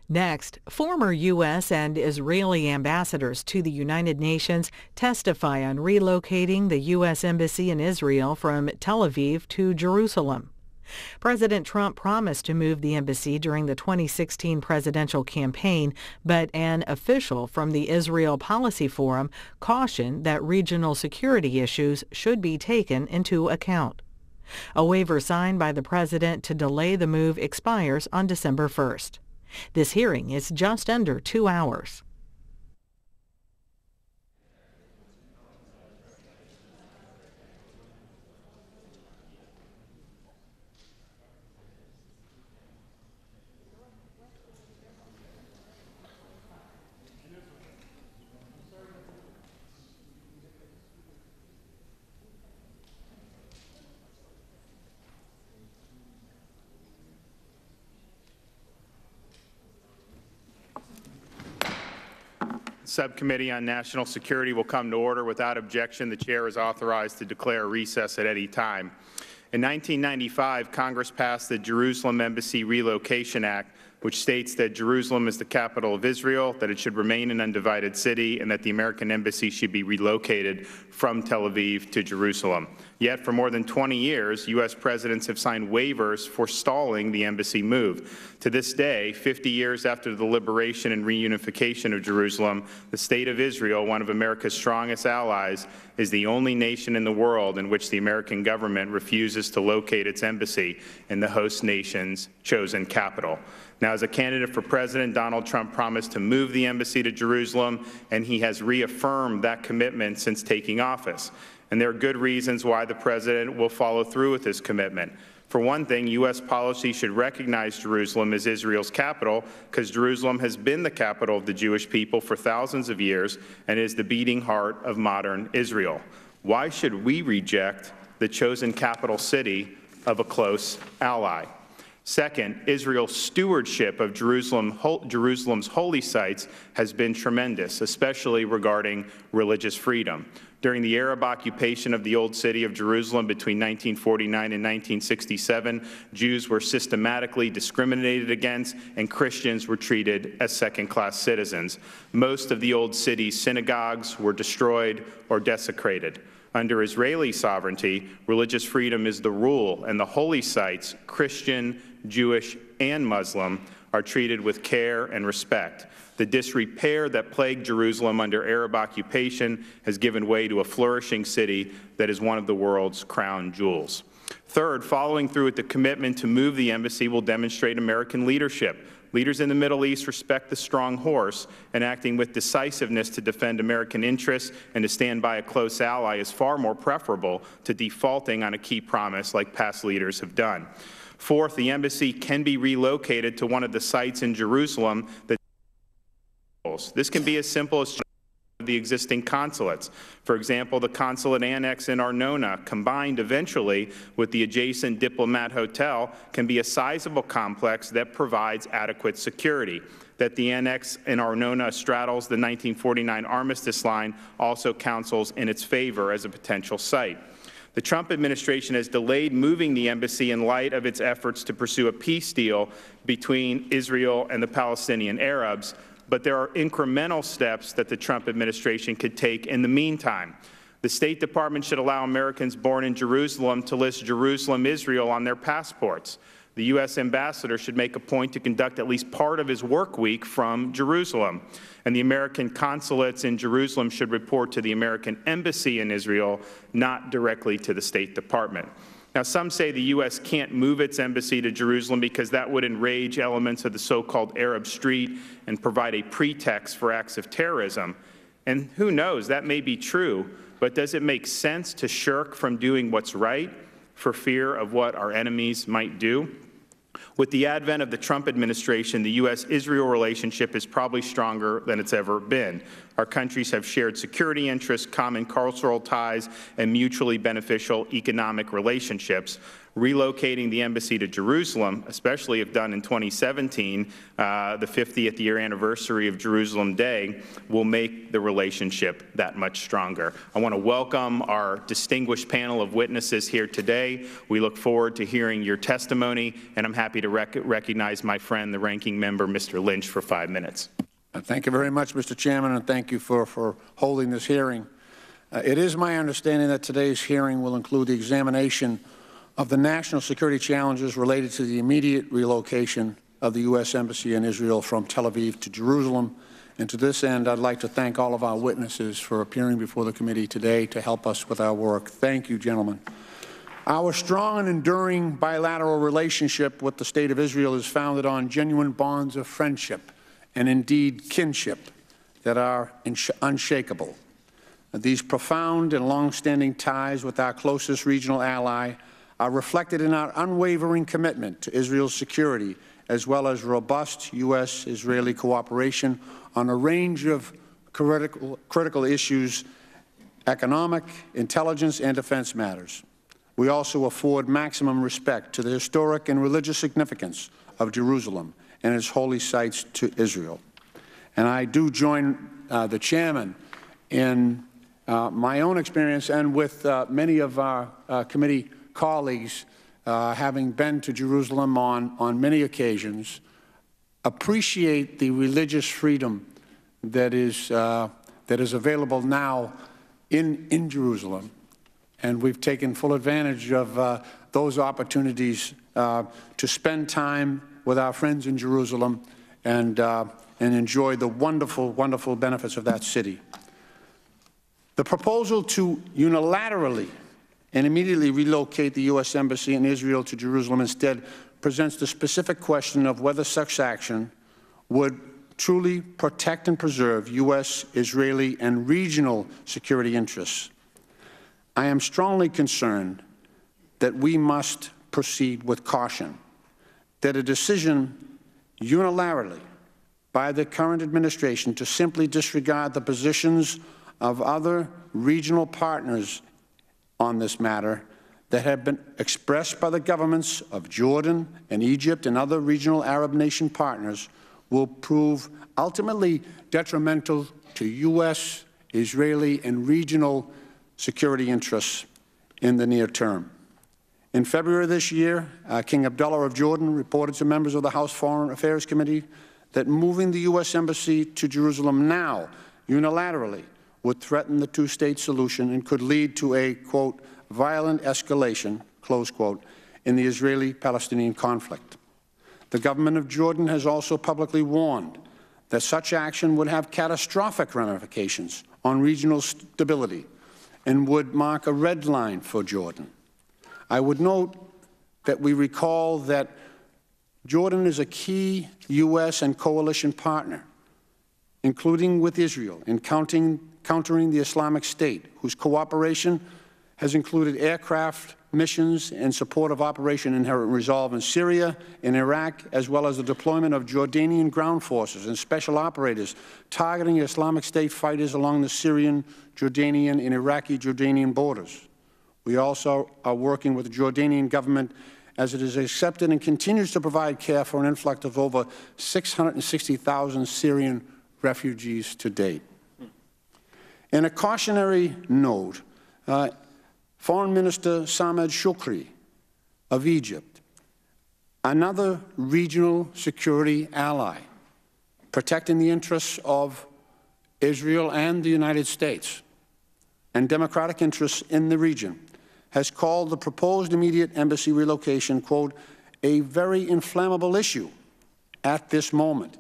Next, former U.S. and Israeli ambassadors to the United Nations testify on relocating the U.S. Embassy in Israel from Tel Aviv to Jerusalem. President Trump promised to move the embassy during the 2016 presidential campaign, but an official from the Israel Policy Forum cautioned that regional security issues should be taken into account. A waiver signed by the president to delay the move expires on December 1st. This hearing is just under 2 hours. Subcommittee on National Security will come to order. Without objection, the chair is authorized to declare recess at any time. In 1995, Congress passed the Jerusalem Embassy Relocation Act, which states that Jerusalem is the capital of Israel, that it should remain an undivided city, and that the American embassy should be relocated from Tel Aviv to Jerusalem. Yet, for more than 20 years, U.S. presidents have signed waivers forestalling the embassy move. To this day, 50 years after the liberation and reunification of Jerusalem, the State of Israel, one of America's strongest allies, is the only nation in the world in which the American government refuses to locate its embassy in the host nation's chosen capital. Now, as a candidate for president, Donald Trump promised to move the embassy to Jerusalem, and he has reaffirmed that commitment since taking office. And there are good reasons why the president will follow through with his commitment. For one thing, U.S. policy should recognize Jerusalem as Israel's capital, because Jerusalem has been the capital of the Jewish people for thousands of years and is the beating heart of modern Israel. Why should we reject the chosen capital city of a close ally? Second, Israel's stewardship of Jerusalem's holy sites has been tremendous, especially regarding religious freedom. During the Arab occupation of the Old City of Jerusalem between 1949 and 1967, Jews were systematically discriminated against, and Christians were treated as second-class citizens. Most of the Old City's synagogues were destroyed or desecrated. Under Israeli sovereignty, religious freedom is the rule, and the holy sites, Christian, Jewish, and Muslim, are treated with care and respect. The disrepair that plagued Jerusalem under Arab occupation has given way to a flourishing city that is one of the world's crown jewels. Third, following through with the commitment to move the embassy will demonstrate American leadership. Leaders in the Middle East respect the strong horse, and acting with decisiveness to defend American interests and to stand by a close ally is far more preferable to defaulting on a key promise like past leaders have done. Fourth, the embassy can be relocated to one of the sites in Jerusalem that this can be as simple as the existing consulates. For example, the consulate annex in Arnona, combined eventually with the adjacent Diplomat Hotel, can be a sizable complex that provides adequate security. That the annex in Arnona straddles the 1949 armistice line also counsels in its favor as a potential site. The Trump administration has delayed moving the embassy in light of its efforts to pursue a peace deal between Israel and the Palestinian Arabs, but there are incremental steps that the Trump administration could take in the meantime. The State Department should allow Americans born in Jerusalem to list Jerusalem, Israel on their passports. The U.S. ambassador should make a point to conduct at least part of his work week from Jerusalem. And the American consulates in Jerusalem should report to the American embassy in Israel, not directly to the State Department. Now, some say the U.S. can't move its embassy to Jerusalem because that would enrage elements of the so-called Arab Street and provide a pretext for acts of terrorism. And who knows, that may be true, but does it make sense to shirk from doing what's right for fear of what our enemies might do? With the advent of the Trump administration, the U.S.-Israel relationship is probably stronger than it's ever been. Our countries have shared security interests, common cultural ties, and mutually beneficial economic relationships. Relocating the embassy to Jerusalem, especially if done in 2017, the 50th year anniversary of Jerusalem Day, will make the relationship that much stronger. I want to welcome our distinguished panel of witnesses here today. We look forward to hearing your testimony, and I'm happy to recognize my friend, the ranking member, Mr. Lynch, for 5 minutes. Thank you very much, Mr. Chairman, and thank you for holding this hearing. It is my understanding that today's hearing will include the examination of the national security challenges related to the immediate relocation of the U.S. Embassy in Israel from Tel Aviv to Jerusalem. And to this end, I'd like to thank all of our witnesses for appearing before the committee today to help us with our work. Thank you, gentlemen. Our strong and enduring bilateral relationship with the State of Israel is founded on genuine bonds of friendship and indeed kinship that are unshakable. These profound and long-standing ties with our closest regional ally are reflected in our unwavering commitment to Israel's security, as well as robust U.S.-Israeli cooperation on a range of critical issues, economic, intelligence, and defense matters. We also afford maximum respect to the historic and religious significance of Jerusalem and its holy sites to Israel. And I do join the chairman in my own experience and with many of our committee colleagues, having been to Jerusalem on many occasions, appreciate the religious freedom that is available now in Jerusalem. And we've taken full advantage of those opportunities to spend time with our friends in Jerusalem and enjoy the wonderful, wonderful benefits of that city. The proposal to unilaterally and immediately relocate the U.S. Embassy in Israel to Jerusalem instead presents the specific question of whether such action would truly protect and preserve U.S., Israeli, and regional security interests. I am strongly concerned that we must proceed with caution, that a decision unilaterally by the current administration to simply disregard the positions of other regional partners on this matter that have been expressed by the governments of Jordan and Egypt and other regional Arab nation partners will prove ultimately detrimental to U.S., Israeli, and regional security interests in the near term. In February of this year, King Abdullah of Jordan reported to members of the House Foreign Affairs Committee that moving the U.S. Embassy to Jerusalem now, unilaterally, would threaten the two-state solution and could lead to a, quote, violent escalation, close quote, in the Israeli-Palestinian conflict. The government of Jordan has also publicly warned that such action would have catastrophic ramifications on regional stability and would mark a red line for Jordan. I would note that we recall that Jordan is a key U.S. and coalition partner, including with Israel, in countering the Islamic State, whose cooperation has included aircraft missions in support of Operation Inherent Resolve in Syria, in Iraq, as well as the deployment of Jordanian ground forces and special operators targeting Islamic State fighters along the Syrian, Jordanian, and Iraqi-Jordanian borders. We also are working with the Jordanian government as it has accepted and continues to provide care for an influx of over 660,000 Syrian refugees to date. In a cautionary note, Foreign Minister Samed Shoukry of Egypt, another regional security ally, protecting the interests of Israel and the United States and democratic interests in the region, has called the proposed immediate embassy relocation, quote, a very inflammable issue at this moment,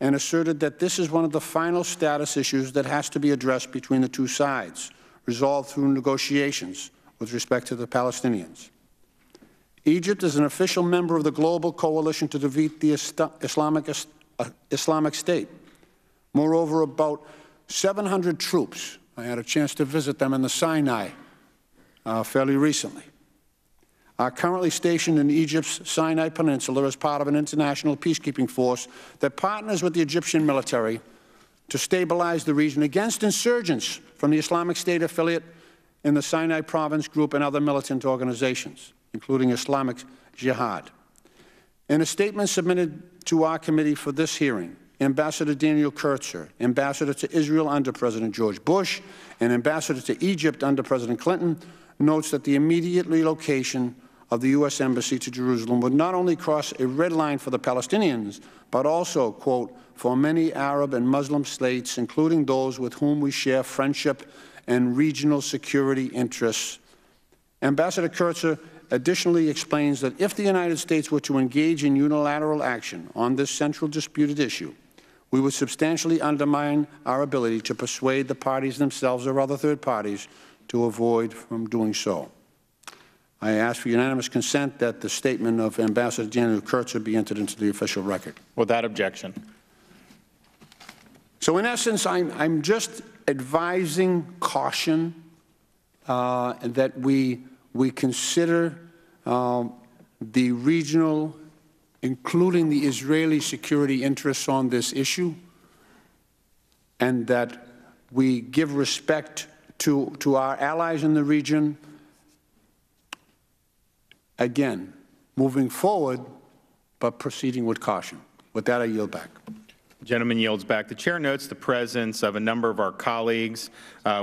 and asserted that this is one of the final status issues that has to be addressed between the two sides, resolved through negotiations with respect to the Palestinians. Egypt is an official member of the global coalition to defeat the Islamic State. Moreover, about 700 troops, I had a chance to visit them in the Sinai fairly recently, are currently stationed in Egypt's Sinai Peninsula as part of an international peacekeeping force that partners with the Egyptian military to stabilize the region against insurgents from the Islamic State affiliate in the Sinai Province Group and other militant organizations. including Islamic Jihad. In a statement submitted to our committee for this hearing, Ambassador Daniel Kurtzer, Ambassador to Israel under President George Bush, and Ambassador to Egypt under President Clinton, notes that the immediate relocation of the U.S. Embassy to Jerusalem would not only cross a red line for the Palestinians, but also, quote, for many Arab and Muslim states, including those with whom we share friendship and regional security interests. Ambassador Kurtzer additionally explains that if the United States were to engage in unilateral action on this central disputed issue, we would substantially undermine our ability to persuade the parties themselves or other third parties to avoid from doing so. I ask for unanimous consent that the statement of Ambassador Daniel Kurtzer be entered into the official record. Without objection. So in essence, I'm just advising caution that we consider the regional, including the Israeli security interests on this issue, and that we give respect to our allies in the region, again, moving forward, but proceeding with caution. With that, I yield back. The gentleman yields back. The chair notes the presence of a number of our colleagues.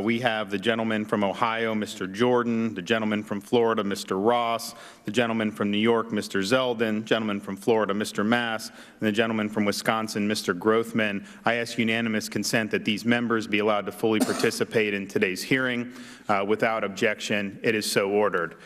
We have the gentleman from Ohio, Mr. Jordan, the gentleman from Florida, Mr. Ross, the gentleman from New York, Mr. Zeldin, gentleman from Florida, Mr. Mass, and the gentleman from Wisconsin, Mr. Grothman. I ask unanimous consent that these members be allowed to fully participate in today's hearing. Without objection, it is so ordered.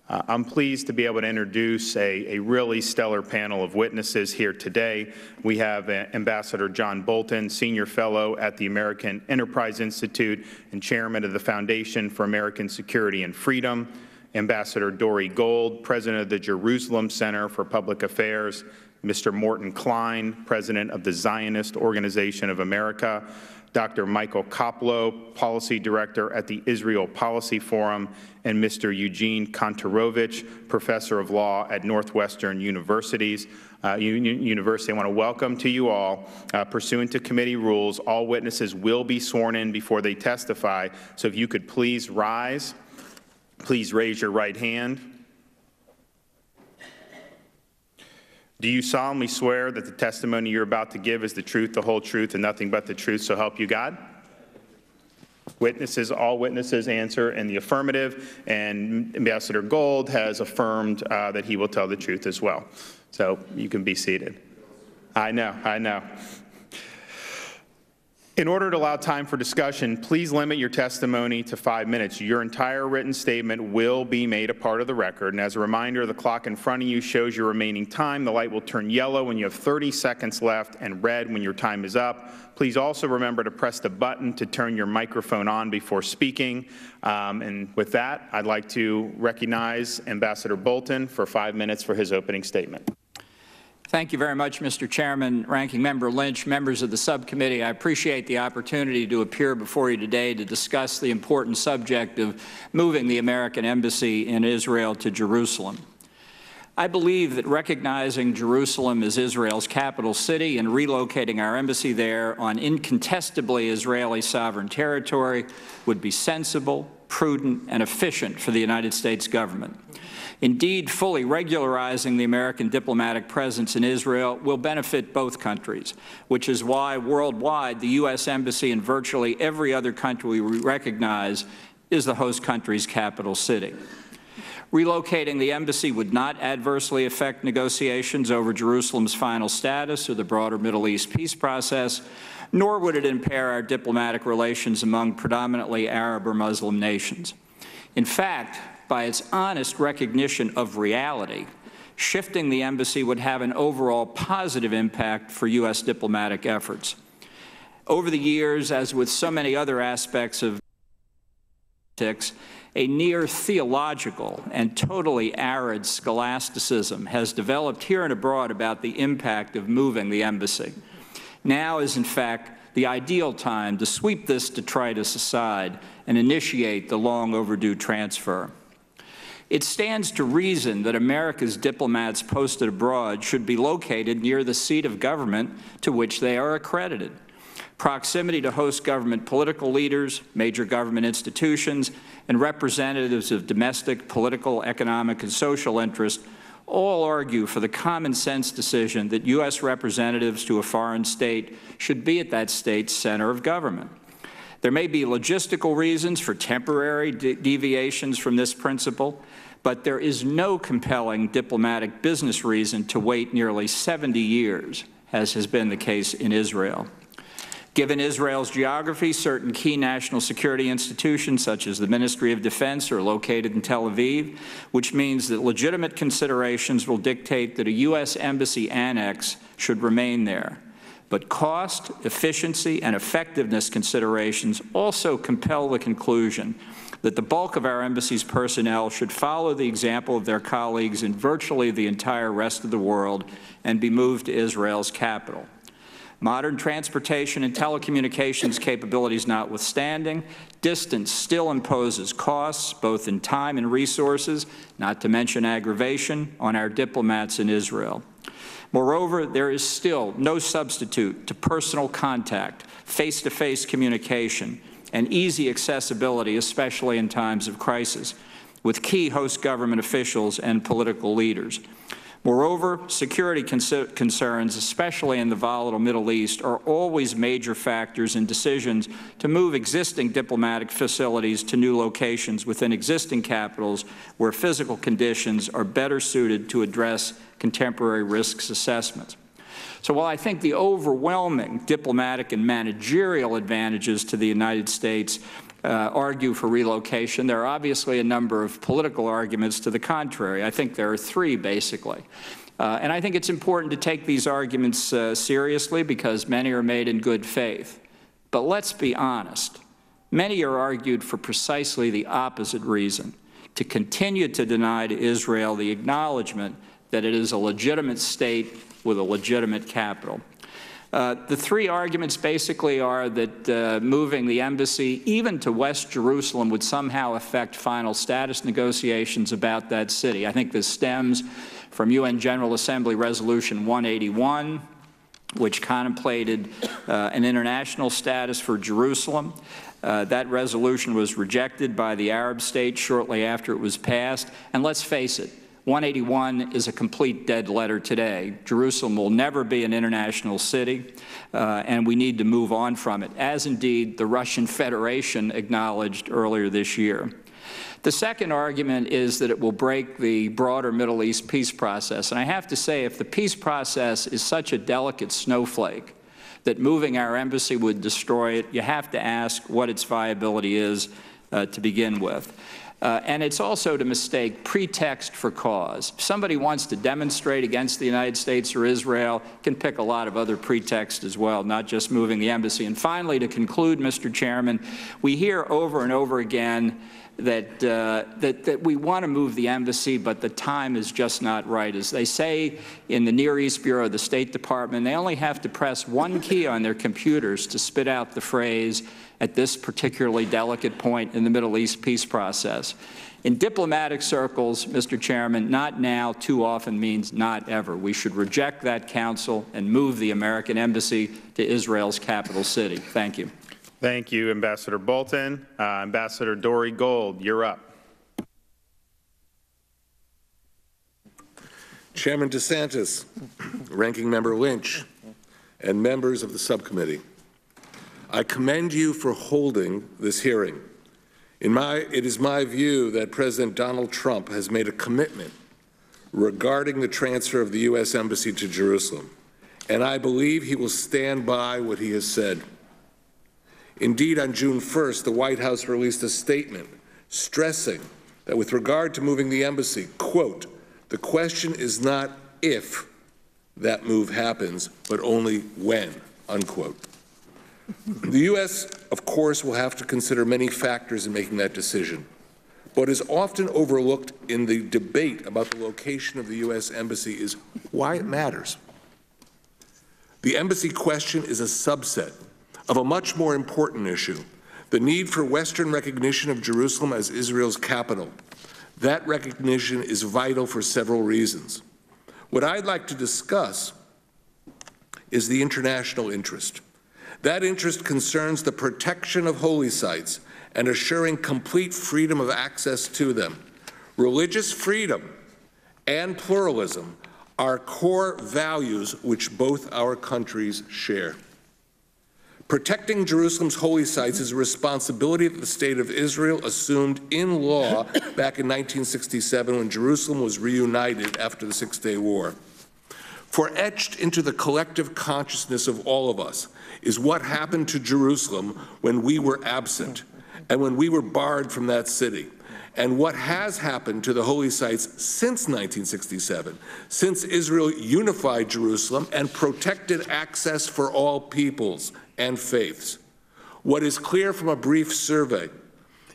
I'm pleased to be able to introduce a really stellar panel of witnesses here today. We have Ambassador John Bolton, Senior Fellow at the American Enterprise Institute and Chairman of the Foundation for American Security and Freedom, Ambassador Dory Gold, President of the Jerusalem Center for Public Affairs, Mr. Morton Klein, President of the Zionist Organization of America, Dr. Michael Coppola, Policy Director at the Israel Policy Forum, and Mr. Eugene Kantorovich, Professor of Law at Northwestern University. I want to welcome to you all. Pursuant to committee rules, all witnesses will be sworn in before they testify. So if you could please rise, please raise your right hand. Do you solemnly swear that the testimony you're about to give is the truth, the whole truth, and nothing but the truth, so help you God? Witnesses, all witnesses answer in the affirmative, and Ambassador Gold has affirmed that he will tell the truth as well. So you can be seated. I know. In order to allow time for discussion, please limit your testimony to 5 minutes. Your entire written statement will be made a part of the record. And as a reminder, the clock in front of you shows your remaining time. The light will turn yellow when you have 30 seconds left and red when your time is up. Please also remember to press the button to turn your microphone on before speaking. And with that, I'd like to recognize Ambassador Bolton for 5 minutes for his opening statement. Thank you very much, Mr. Chairman, Ranking Member Lynch, members of the subcommittee. I appreciate the opportunity to appear before you today to discuss the important subject of moving the American Embassy in Israel to Jerusalem. I believe that recognizing Jerusalem as Israel's capital city and relocating our embassy there on incontestably Israeli sovereign territory would be sensible, prudent, and efficient for the United States government. Indeed, fully regularizing the American diplomatic presence in Israel will benefit both countries, which is why worldwide the U.S. Embassy in virtually every other country we recognize is the host country's capital city. Relocating the embassy would not adversely affect negotiations over Jerusalem's final status or the broader Middle East peace process, nor would it impair our diplomatic relations among predominantly Arab or Muslim nations. In fact, by its honest recognition of reality, shifting the embassy would have an overall positive impact for U.S. diplomatic efforts. Over the years, as with so many other aspects of politics, a near theological and totally arid scholasticism has developed here and abroad about the impact of moving the embassy. Now is, in fact, the ideal time to sweep this detritus aside and initiate the long overdue transfer. It stands to reason that America's diplomats posted abroad should be located near the seat of government to which they are accredited. Proximity to host government political leaders, major government institutions, and representatives of domestic, political, economic, and social interests all argue for the common sense decision that U.S. representatives to a foreign state should be at that state's center of government. There may be logistical reasons for temporary deviations from this principle, but there is no compelling diplomatic business reason to wait nearly 70 years, as has been the case in Israel. Given Israel's geography, certain key national security institutions, such as the Ministry of Defense, are located in Tel Aviv, which means that legitimate considerations will dictate that a U.S. embassy annex should remain there. But cost, efficiency, and effectiveness considerations also compel the conclusion that the bulk of our embassy's personnel should follow the example of their colleagues in virtually the entire rest of the world and be moved to Israel's capital. Modern transportation and telecommunications capabilities notwithstanding, distance still imposes costs, both in time and resources, not to mention aggravation, on our diplomats in Israel. Moreover, there is still no substitute to personal contact, face-to-face communication, and easy accessibility, especially in times of crisis, with key host government officials and political leaders. Moreover, security concerns, especially in the volatile Middle East, are always major factors in decisions to move existing diplomatic facilities to new locations within existing capitals where physical conditions are better suited to address contemporary risks assessments. So while I think the overwhelming diplomatic and managerial advantages to the United States argue for relocation, there are obviously a number of political arguments to the contrary. I think there are three, basically. And I think it's important to take these arguments seriously because many are made in good faith. But let's be honest. Many are argued for precisely the opposite reason, to continue to deny to Israel the acknowledgement that it is a legitimate state with a legitimate capital. The three arguments basically are that moving the embassy even to West Jerusalem would somehow affect final status negotiations about that city. I think this stems from UN General Assembly Resolution 181, which contemplated an international status for Jerusalem. That resolution was rejected by the Arab states shortly after it was passed. And let's face it, 181 is a complete dead letter today. Jerusalem will never be an international city, and we need to move on from it, as indeed the Russian Federation acknowledged earlier this year. The second argument is that it will break the broader Middle East peace process. And I have to say, if the peace process is such a delicate snowflake that moving our embassy would destroy it, you have to ask what its viability is to begin with. And it's also to mistake pretext for cause. If somebody wants to demonstrate against the United States or Israel, can pick a lot of other pretexts as well, not just moving the embassy. And finally, to conclude, Mr. Chairman, we hear over and over again that we want to move the embassy, but the time is just not right. As they say in the Near East Bureau of the State Department, they only have to press one key on their computers to spit out the phrase, "at this particularly delicate point in the Middle East peace process." In diplomatic circles, Mr. Chairman, not now too often means not ever. We should reject that counsel and move the American embassy to Israel's capital city. Thank you. Thank you, Ambassador Bolton. Ambassador Dory Gold, you're up. Chairman DeSantis, Ranking Member Lynch, and members of the subcommittee, I commend you for holding this hearing. It is my view that President Donald Trump has made a commitment regarding the transfer of the U.S. Embassy to Jerusalem, and I believe he will stand by what he has said. Indeed, on June 1st, the White House released a statement stressing that with regard to moving the embassy, quote, "the question is not if that move happens, but only when," unquote. The U.S., of course, will have to consider many factors in making that decision. What is often overlooked in the debate about the location of the U.S. Embassy is why it matters. The embassy question is a subset of a much more important issue, the need for Western recognition of Jerusalem as Israel's capital. That recognition is vital for several reasons. What I'd like to discuss is the international interest. That interest concerns the protection of holy sites and assuring complete freedom of access to them. Religious freedom and pluralism are core values which both our countries share. Protecting Jerusalem's holy sites is a responsibility that the State of Israel assumed in law back in 1967 when Jerusalem was reunited after the Six-Day War. For etched into the collective consciousness of all of us is what happened to Jerusalem when we were absent and when we were barred from that city, and what has happened to the holy sites since 1967, since Israel unified Jerusalem and protected access for all peoples and faiths. What is clear from a brief survey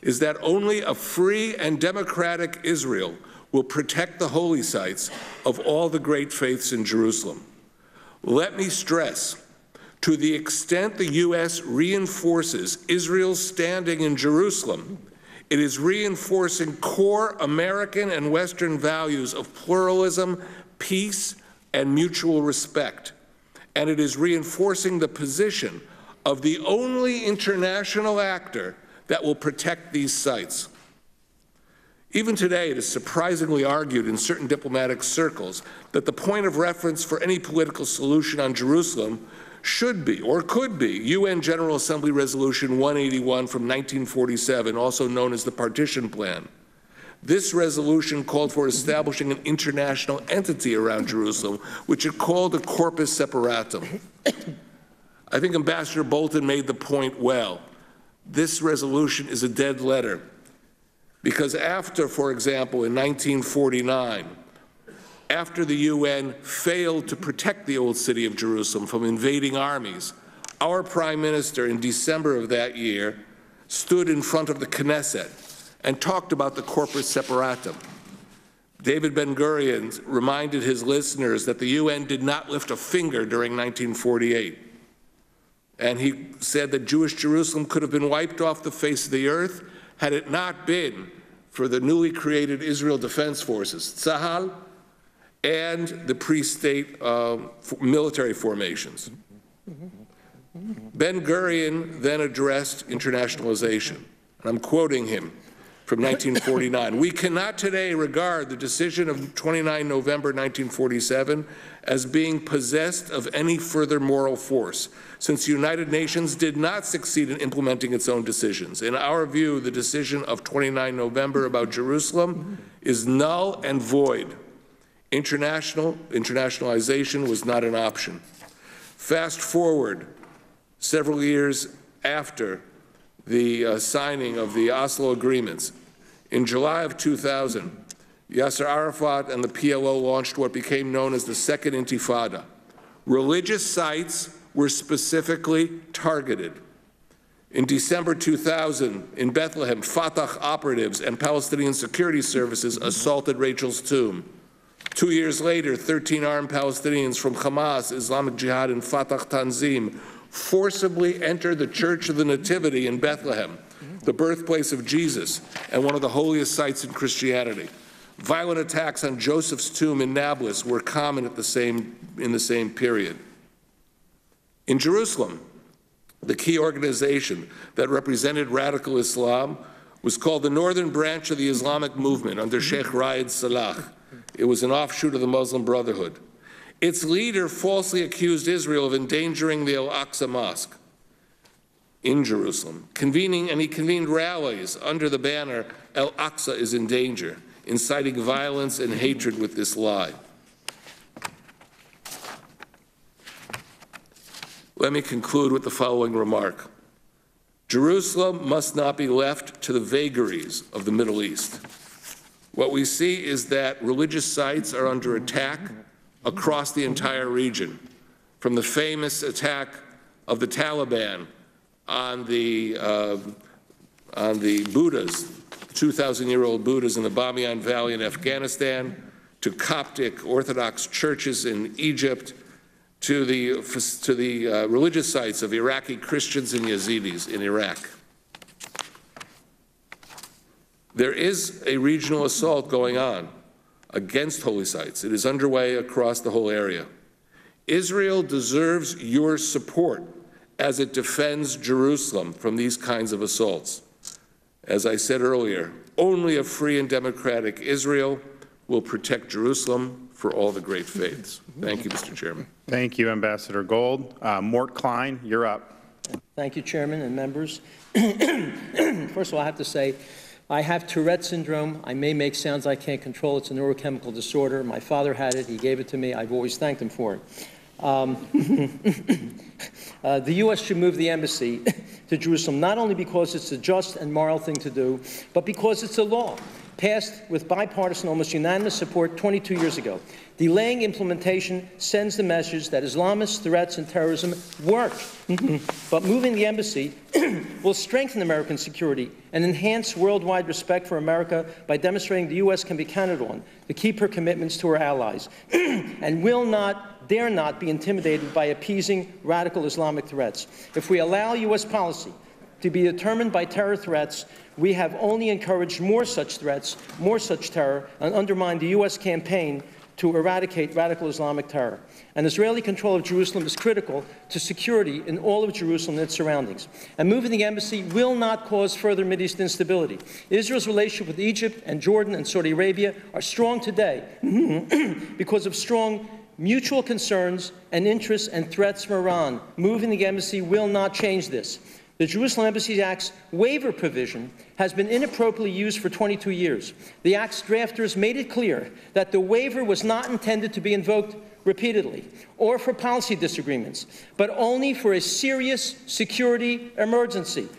is that only a free and democratic Israel will protect the holy sites of all the great faiths in Jerusalem. Let me stress, to the extent the U.S. reinforces Israel's standing in Jerusalem, it is reinforcing core American and Western values of pluralism, peace, and mutual respect. And it is reinforcing the position of the only international actor that will protect these sites. Even today, it is surprisingly argued in certain diplomatic circles that the point of reference for any political solution on Jerusalem should be, or could be, UN General Assembly Resolution 181 from 1947, also known as the Partition Plan. This resolution called for establishing an international entity around Jerusalem, which it called a corpus separatum. I think Ambassador Bolton made the point well. This resolution is a dead letter, because after, for example, in 1949, after the UN failed to protect the old city of Jerusalem from invading armies, our Prime Minister in December of that year stood in front of the Knesset and talked about the corpus separatum. David Ben-Gurion reminded his listeners that the UN did not lift a finger during 1948. And he said that Jewish Jerusalem could have been wiped off the face of the earth had it not been for the newly created Israel Defense Forces, Tzahal, and the pre-state military formations. Ben-Gurion then addressed internationalization. And I'm quoting him from 1949. We cannot today regard the decision of 29 November 1947 as being possessed of any further moral force, since the United Nations did not succeed in implementing its own decisions. In our view, the decision of 29 November about Jerusalem is null and void. Internationalization was not an option. Fast forward several years after the signing of the Oslo agreements. In July of 2000, Yasser Arafat and the PLO launched what became known as the Second Intifada. Religious sites were specifically targeted. In December 2000, in Bethlehem, Fatah operatives and Palestinian security services assaulted Rachel's tomb. 2 years later, 13 armed Palestinians from Hamas, Islamic Jihad, and Fatah Tanzim forcibly entered the Church of the Nativity in Bethlehem, the birthplace of Jesus and one of the holiest sites in Christianity. Violent attacks on Joseph's tomb in Nablus were common in the same period. In Jerusalem, the key organization that represented radical Islam was called the Northern Branch of the Islamic Movement under Sheikh Riyad Salah. It was an offshoot of the Muslim Brotherhood. Its leader falsely accused Israel of endangering the Al-Aqsa Mosque in Jerusalem, he convened rallies under the banner, Al-Aqsa is in danger, inciting violence and hatred with this lie. Let me conclude with the following remark. Jerusalem must not be left to the vagaries of the Middle East. What we see is that religious sites are under attack across the entire region, from the famous attack of the Taliban on the Buddhas, 2,000-year-old Buddhas in the Bamiyan Valley in Afghanistan, to Coptic Orthodox churches in Egypt, to the religious sites of Iraqi Christians and Yazidis in Iraq. There is a regional assault going on against holy sites. It is underway across the whole area. Israel deserves your support as it defends Jerusalem from these kinds of assaults. As I said earlier, only a free and democratic Israel will protect Jerusalem for all the great faiths. Thank you, Mr. Chairman. Thank you, Ambassador Gold. Mort Klein, you're up. Thank you, Chairman and members. First of all, I have to say, I have Tourette syndrome. I may make sounds I can't control. It's a neurochemical disorder. My father had it. He gave it to me. I've always thanked him for it. The U.S. should move the embassy to Jerusalem, not only because it's a just and moral thing to do, but because it's a law passed with bipartisan, almost unanimous support 22 years ago. Delaying implementation sends the message that Islamist threats and terrorism work. But moving the embassy will strengthen American security and enhance worldwide respect for America by demonstrating the U.S. can be counted on to keep her commitments to her allies and will not, dare not be intimidated by appeasing radical Islamic threats. If we allow U.S. policy to be determined by terror threats, we have only encouraged more such threats, more such terror, and undermined the U.S. campaign to eradicate radical Islamic terror. And Israeli control of Jerusalem is critical to security in all of Jerusalem and its surroundings. And moving the embassy will not cause further Mideast instability. Israel's relationship with Egypt and Jordan and Saudi Arabia are strong today because of strong mutual concerns and interests and threats from Iran. Moving the embassy will not change this. The Jerusalem Embassy Act's waiver provision has been inappropriately used for 22 years. The Act's drafters made it clear that the waiver was not intended to be invoked repeatedly or for policy disagreements, but only for a serious security emergency.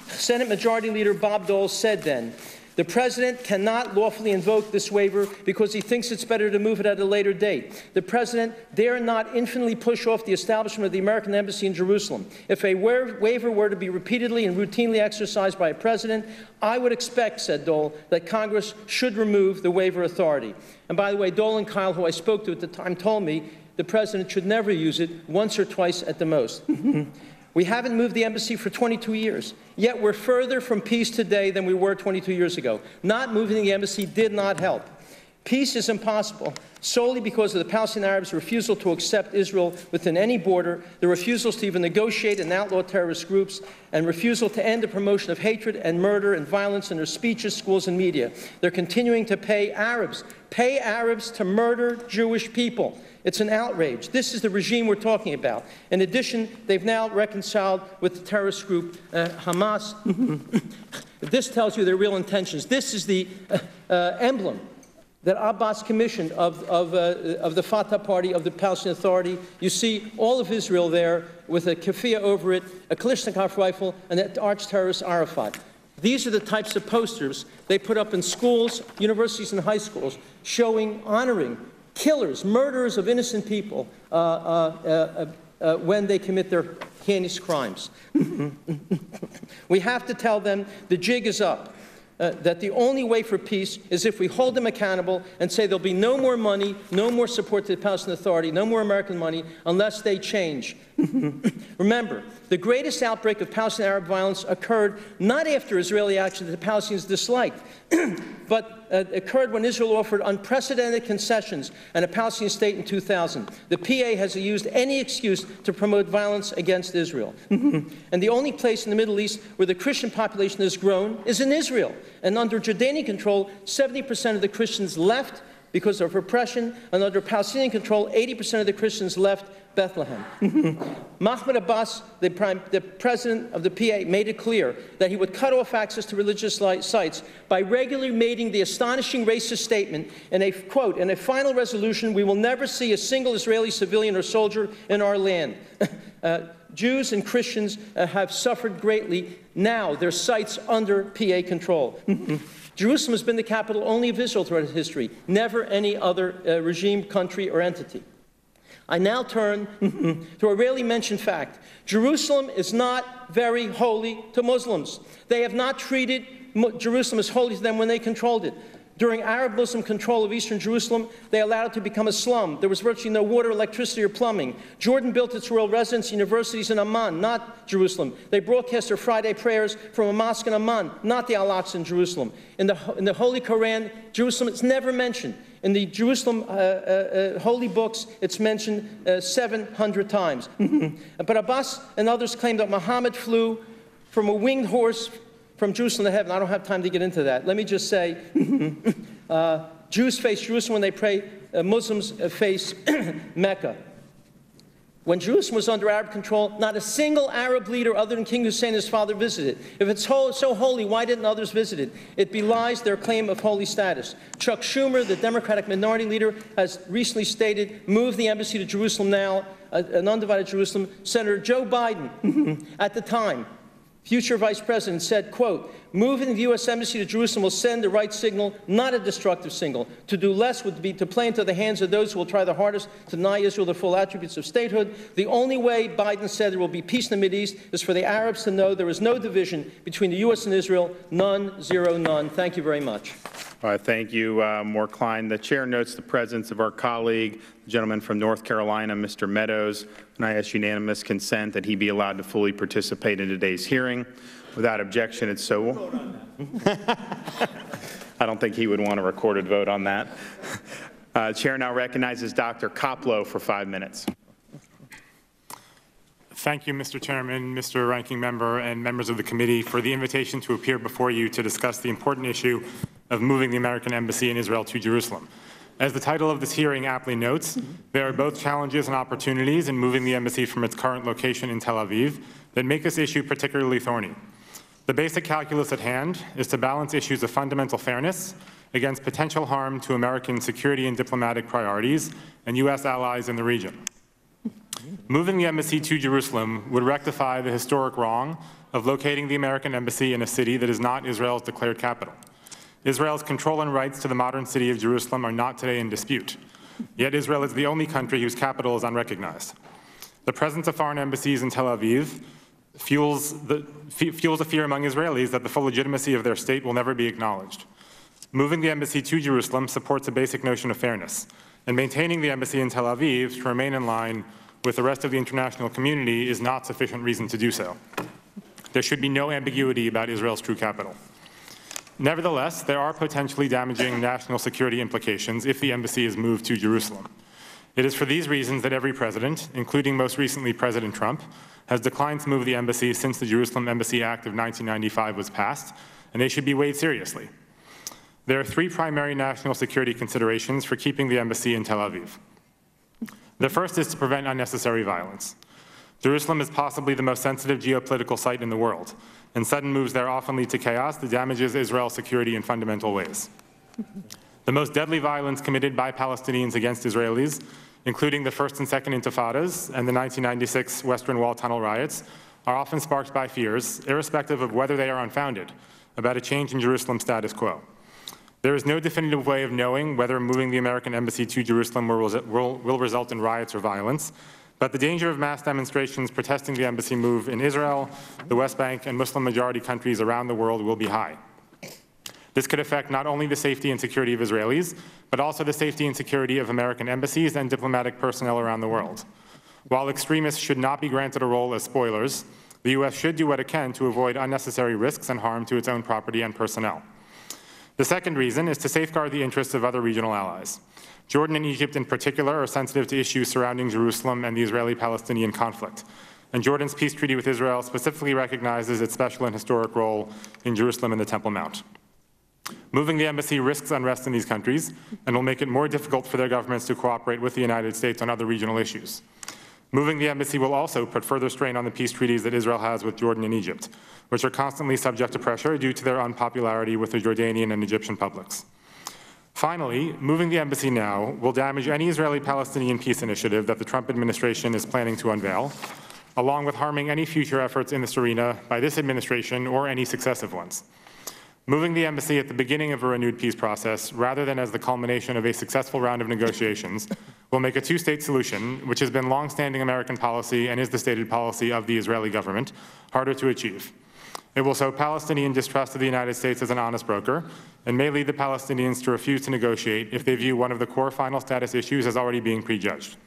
Senate Majority Leader Bob Dole said then, "The President cannot lawfully invoke this waiver because he thinks it's better to move it at a later date. The President dare not infinitely push off the establishment of the American Embassy in Jerusalem. If a waiver were to be repeatedly and routinely exercised by a President, I would expect," said Dole, "that Congress should remove the waiver authority." And by the way, Dole and Kyle, who I spoke to at the time, told me the President should never use it, once or twice at the most. We haven't moved the embassy for 22 years, yet we're further from peace today than we were 22 years ago. Not moving the embassy did not help. Peace is impossible solely because of the Palestinian Arabs' refusal to accept Israel within any border, the refusals to even negotiate and outlaw terrorist groups, and refusal to end the promotion of hatred and murder and violence in their speeches, schools, and media. They're continuing to pay Arabs to murder Jewish people. It's an outrage. This is the regime we're talking about. In addition, they've now reconciled with the terrorist group Hamas. This tells you their real intentions. This is the emblem that Abbas commissioned of the Fatah party, of the Palestinian Authority. You see all of Israel there with a keffiyeh over it, a Kalashnikov rifle, and the arch-terrorist Arafat. These are the types of posters they put up in schools, universities, and high schools showing, honoring killers, murderers of innocent people when they commit their heinous crimes. We have to tell them the jig is up. That the only way for peace is if we hold them accountable and say there'll be no more money, no more support to the Palestinian Authority, no more American money unless they change. Remember, the greatest outbreak of Palestinian Arab violence occurred not after Israeli action that the Palestinians disliked, but occurred when Israel offered unprecedented concessions and a Palestinian state in 2000. The PA has used any excuse to promote violence against Israel. And the only place in the Middle East where the Christian population has grown is in Israel. And under Jordanian control, 70% of the Christians left because of repression, and under Palestinian control, 80% of the Christians left Bethlehem. Mahmoud Abbas, the president of the PA, made it clear that he would cut off access to religious sites by regularly making the astonishing racist statement in a, quote, "in a final resolution, we will never see a single Israeli civilian or soldier in our land." Jews and Christians have suffered greatly. Now their sites under PA control. Jerusalem has been the capital only of Israel throughout its history, never any other regime, country, or entity. I now turn to a rarely mentioned fact. Jerusalem is not very holy to Muslims. They have not treated Jerusalem as holy to them when they controlled it. During Arab Muslim control of eastern Jerusalem, they allowed it to become a slum. There was virtually no water, electricity, or plumbing. Jordan built its royal residence, universities in Amman, not Jerusalem. They broadcast their Friday prayers from a mosque in Amman, not the Al-Aqsa in Jerusalem. In the Holy Quran, Jerusalem is never mentioned. In the Jerusalem holy books, it's mentioned 700 times. But Abbas and others claim that Muhammad flew from a winged horse from Jerusalem to heaven. I don't have time to get into that. Let me just say, Jews face Jerusalem when they pray, Muslims face Mecca. When Jerusalem was under Arab control, not a single Arab leader other than King Hussein and his father visited. If it's so holy, why didn't others visit it? It belies their claim of holy status. Chuck Schumer, the Democratic minority leader, has recently stated, move the embassy to Jerusalem now, an undivided Jerusalem. Senator Joe Biden, at the time, future vice president, said, quote, moving the U.S. Embassy to Jerusalem will send the right signal, not a destructive signal. To do less would be to play into the hands of those who will try their hardest to deny Israel the full attributes of statehood. The only way, Biden said, there will be peace in the Mideast is for the Arabs to know there is no division between the U.S. and Israel, none, zero, none. Thank you very much. All right, thank you, More Klein. The chair notes the presence of our colleague, the gentleman from North Carolina, Mr. Meadows, and I ask unanimous consent that he be allowed to fully participate in today's hearing. Without objection, it's so. I don't think he would want a recorded vote on that. Chair now recognizes Dr. Coppola for 5 minutes. Thank you, Mr. Chairman, Mr. Ranking Member, and members of the committee for the invitation to appear before you to discuss the important issue of moving the American Embassy in Israel to Jerusalem. As the title of this hearing aptly notes, there are both challenges and opportunities in moving the embassy from its current location in Tel Aviv that make this issue particularly thorny. The basic calculus at hand is to balance issues of fundamental fairness against potential harm to American security and diplomatic priorities and U.S. allies in the region. Moving the embassy to Jerusalem would rectify the historic wrong of locating the American embassy in a city that is not Israel's declared capital. Israel's control and rights to the modern city of Jerusalem are not today in dispute. Yet Israel is the only country whose capital is unrecognized. The presence of foreign embassies in Tel Aviv fuels a fear among Israelis that the full legitimacy of their state will never be acknowledged. Moving the embassy to Jerusalem supports a basic notion of fairness, and maintaining the embassy in Tel Aviv to remain in line with the rest of the international community is not sufficient reason to do so. There should be no ambiguity about Israel's true capital. Nevertheless, there are potentially damaging national security implications if the embassy is moved to Jerusalem. It is for these reasons that every president, including most recently President Trump, has declined to move the embassy since the Jerusalem Embassy Act of 1995 was passed, and they should be weighed seriously. There are three primary national security considerations for keeping the embassy in Tel Aviv. The first is to prevent unnecessary violence. Jerusalem is possibly the most sensitive geopolitical site in the world, and sudden moves there often lead to chaos that damages Israel's security in fundamental ways. The most deadly violence committed by Palestinians against Israelis, including the First and Second Intifadas and the 1996 Western Wall tunnel riots, are often sparked by fears, irrespective of whether they are unfounded, about a change in Jerusalem's status quo. There is no definitive way of knowing whether moving the American embassy to Jerusalem will result in riots or violence, but the danger of mass demonstrations protesting the embassy move in Israel, the West Bank, and Muslim-majority countries around the world will be high. This could affect not only the safety and security of Israelis, but also the safety and security of American embassies and diplomatic personnel around the world. While extremists should not be granted a role as spoilers, the U.S. should do what it can to avoid unnecessary risks and harm to its own property and personnel. The second reason is to safeguard the interests of other regional allies. Jordan and Egypt in particular are sensitive to issues surrounding Jerusalem and the Israeli-Palestinian conflict, and Jordan's peace treaty with Israel specifically recognizes its special and historic role in Jerusalem and the Temple Mount. Moving the embassy risks unrest in these countries and will make it more difficult for their governments to cooperate with the United States on other regional issues. Moving the embassy will also put further strain on the peace treaties that Israel has with Jordan and Egypt, which are constantly subject to pressure due to their unpopularity with the Jordanian and Egyptian publics. Finally, moving the embassy now will damage any Israeli-Palestinian peace initiative that the Trump administration is planning to unveil, along with harming any future efforts in this arena by this administration or any successive ones. Moving the embassy at the beginning of a renewed peace process, rather than as the culmination of a successful round of negotiations, will make a two-state solution, which has been long-standing American policy and is the stated policy of the Israeli government, harder to achieve. It will sow Palestinian distrust of the United States as an honest broker, and may lead the Palestinians to refuse to negotiate if they view one of the core final status issues as already being prejudged.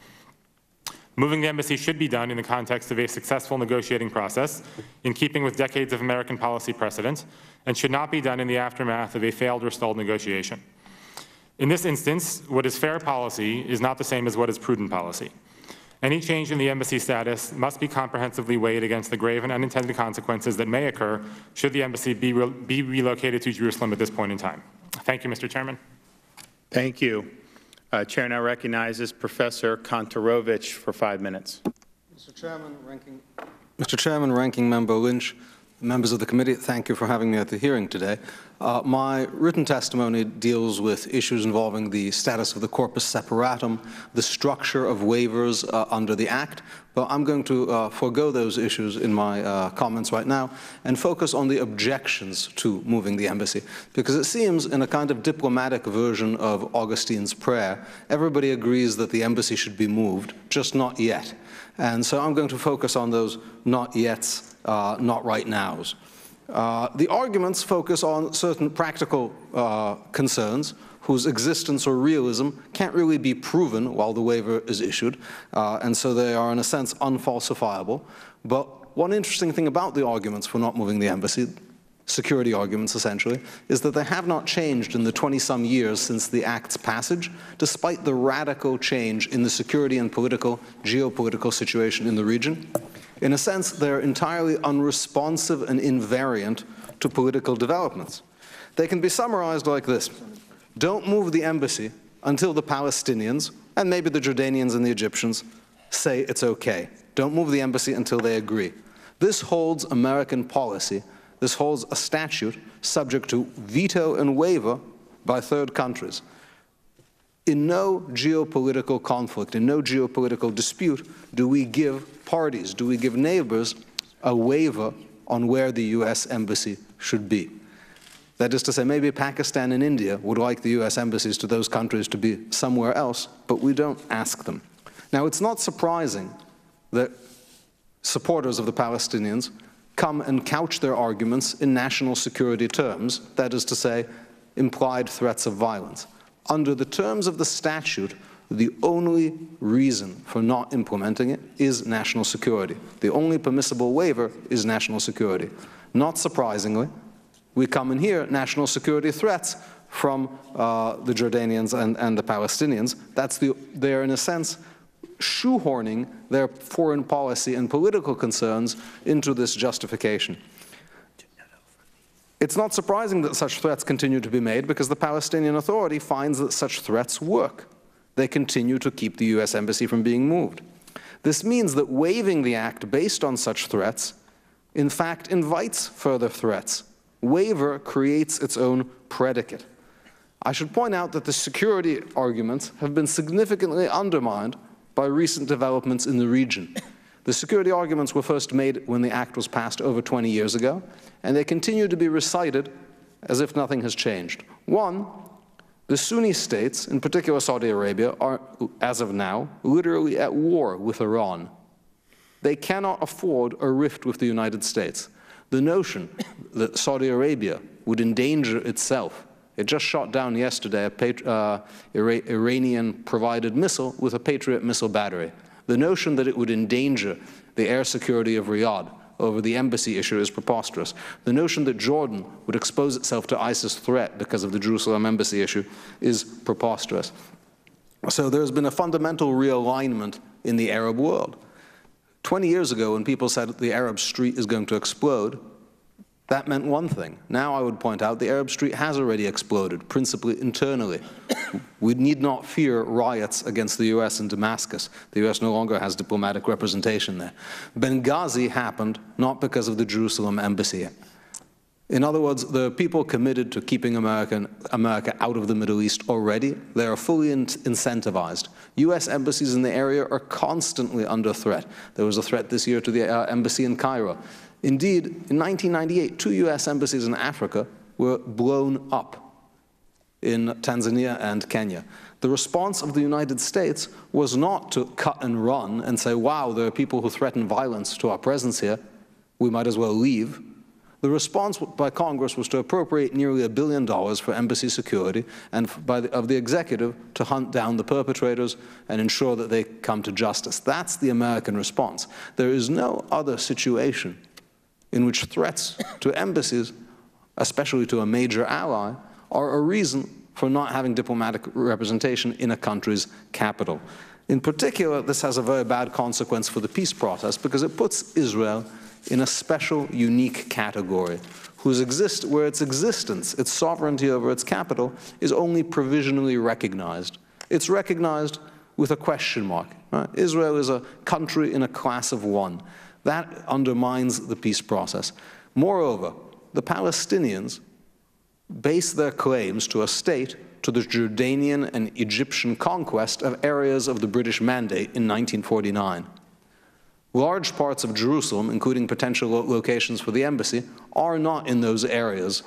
Moving the embassy should be done in the context of a successful negotiating process, in keeping with decades of American policy precedent, and should not be done in the aftermath of a failed or stalled negotiation. In this instance, what is fair policy is not the same as what is prudent policy. Any change in the embassy status must be comprehensively weighed against the grave and unintended consequences that may occur should the embassy be relocated to Jerusalem at this point in time. Thank you, Mr. Chairman. Thank you. Chair now recognizes Professor Kantorovich for 5 minutes. Mr. Chairman, Ranking Member Lynch, members of the committee, thank you for having me at the hearing today. My written testimony deals with issues involving the status of the corpus separatum, the structure of waivers under the Act, but I'm going to forego those issues in my comments right now and focus on the objections to moving the embassy, because it seems in a kind of diplomatic version of Augustine's prayer, everybody agrees that the embassy should be moved, just not yet. And so I'm going to focus on those not yets, not right nows. The arguments focus on certain practical concerns whose existence or realism can't really be proven while the waiver is issued, and so they are, in a sense, unfalsifiable. But one interesting thing about the arguments for not moving the embassy, security arguments essentially, is that they have not changed in the 20-some years since the Act's passage, despite the radical change in the security and geopolitical situation in the region. In a sense, they're entirely unresponsive and invariant to political developments. They can be summarized like this. Don't move the embassy until the Palestinians, and maybe the Jordanians and the Egyptians, say it's okay. Don't move the embassy until they agree. This holds American policy. This holds a statute subject to veto and waiver by third countries. In no geopolitical conflict, in no geopolitical dispute, do we give parties, do we give neighbors a waiver on where the U.S. embassy should be. That is to say, maybe Pakistan and India would like the U.S. embassies to those countries to be somewhere else, but we don't ask them. Now, it's not surprising that supporters of the Palestinians come and couch their arguments in national security terms, that is to say, implied threats of violence. Under the terms of the statute, the only reason for not implementing it is national security. The only permissible waiver is national security. Not surprisingly, we come and hear national security threats from the Jordanians and the Palestinians. They're, in a sense, shoehorning their foreign policy and political concerns into this justification. It's not surprising that such threats continue to be made because the Palestinian Authority finds that such threats work. They continue to keep the U.S. embassy from being moved. This means that waiving the Act based on such threats, in fact, invites further threats. Waiver creates its own predicate. I should point out that the security arguments have been significantly undermined by recent developments in the region. The security arguments were first made when the Act was passed over 20 years ago, and they continue to be recited as if nothing has changed. One, the Sunni states, in particular Saudi Arabia, are, as of now, literally at war with Iran. They cannot afford a rift with the United States. The notion that Saudi Arabia would endanger itself, it just shot down yesterday a Iranian-provided missile with a Patriot missile battery. The notion that it would endanger the air security of Riyadh over the embassy issue is preposterous. The notion that Jordan would expose itself to ISIS threat because of the Jerusalem embassy issue is preposterous. So there's been a fundamental realignment in the Arab world. 20 years ago, when people said the Arab street is going to explode, that meant one thing. Now I would point out the Arab street has already exploded, principally internally. We need not fear riots against the U.S. in Damascus. The U.S. no longer has diplomatic representation there. Benghazi happened not because of the Jerusalem embassy. In other words, there are people committed to keeping America out of the Middle East already. They are fully incentivized. U.S. embassies in the area are constantly under threat. There was a threat this year to the embassy in Cairo. Indeed, in 1998, 2 U.S. embassies in Africa were blown up in Tanzania and Kenya. The response of the United States was not to cut and run and say, wow, there are people who threaten violence to our presence here, we might as well leave. The response by Congress was to appropriate nearly $1 billion for embassy security and of the executive to hunt down the perpetrators and ensure that they come to justice. That's the American response. There is no other situation in which threats to embassies, especially to a major ally, are a reason for not having diplomatic representation in a country's capital. In particular, this has a very bad consequence for the peace process because it puts Israel in a special, unique category where its existence, its sovereignty over its capital, is only provisionally recognized. It's recognized with a question mark. Right? Israel is a country in a class of one. That undermines the peace process. Moreover, the Palestinians base their claims to a state to the Jordanian and Egyptian conquest of areas of the British Mandate in 1949. Large parts of Jerusalem, including potential locations for the embassy, are not in those areas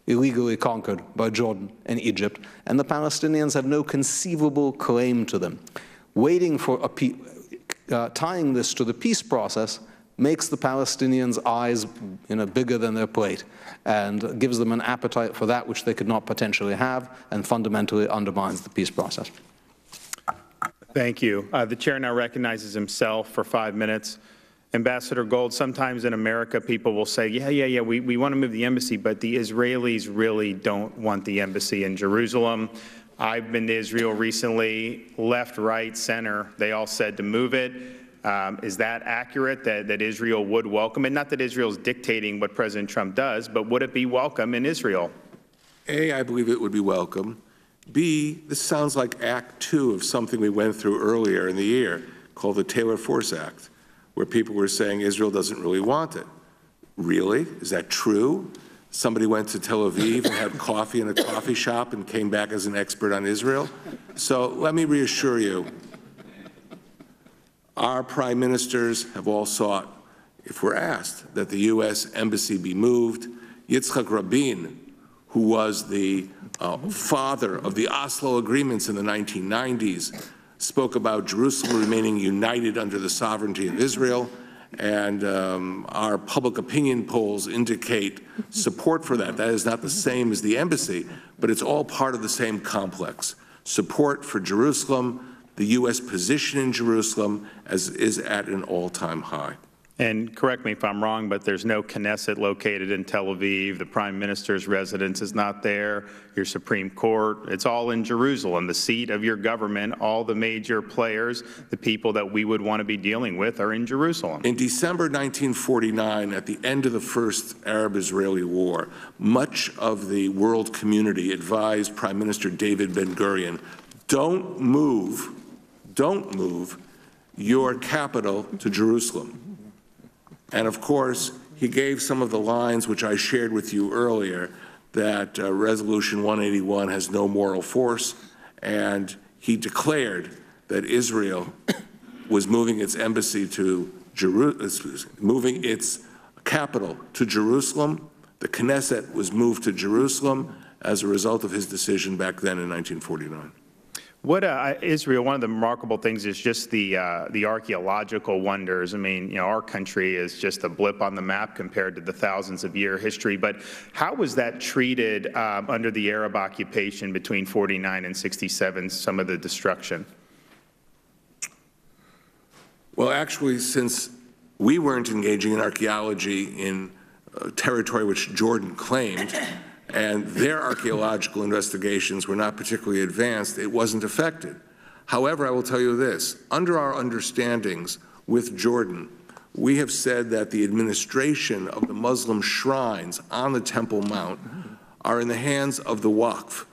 illegally conquered by Jordan and Egypt, and the Palestinians have no conceivable claim to them. Waiting for tying this to the peace process makes the Palestinians' eyes bigger than their plate and gives them an appetite for that which they could not potentially have and fundamentally undermines the peace process. Thank you. The chair now recognizes himself for 5 minutes. Ambassador Gold, sometimes in America people will say, yeah, we want to move the embassy, but the Israelis really don't want the embassy in Jerusalem. I've been to Israel recently, left, right, center, they all said to move it. Is that accurate, that Israel would welcome it? Not that Israel's dictating what President Trump does, but would it be welcome in Israel? A, I believe it would be welcome. B, this sounds like Act 2 of something we went through earlier in the year called the Taylor Force Act, where people were saying Israel doesn't really want it. Really? Is that true? Somebody went to Tel Aviv and had coffee in a coffee shop and came back as an expert on Israel? So let me reassure you, our prime ministers have all sought, if we're asked, that the U.S. embassy be moved. Yitzhak Rabin, who was the father of the Oslo agreements in the 1990s, spoke about Jerusalem remaining united under the sovereignty of Israel, and our public opinion polls indicate support for that. That is not the same as the embassy, but it's all part of the same complex. Support for Jerusalem, the U.S. position in Jerusalem is at an all-time high. And correct me if I'm wrong, but there's no Knesset located in Tel Aviv. The Prime Minister's residence is not there. Your Supreme Court, it's all in Jerusalem, the seat of your government. All the major players, the people that we would want to be dealing with, are in Jerusalem. In December 1949, at the end of the first Arab-Israeli war, much of the world community advised Prime Minister David Ben-Gurion, don't move your capital to Jerusalem. And of course, he gave some of the lines which I shared with you earlier, that Resolution 181 has no moral force, and he declared that Israel was moving its embassy to moving its capital to Jerusalem. The Knesset was moved to Jerusalem as a result of his decision back then in 1949. Israel, one of the remarkable things is just the archaeological wonders. I mean, our country is just a blip on the map compared to the thousands of year history. But how was that treated under the Arab occupation between 49 and 67, some of the destruction? Well, actually, since we weren't engaging in archaeology in territory which Jordan claimed, and their archaeological investigations were not particularly advanced, it wasn't affected. However, I will tell you this, under our understandings with Jordan, we have said that the administration of the Muslim shrines on the Temple Mount are in the hands of the Waqf,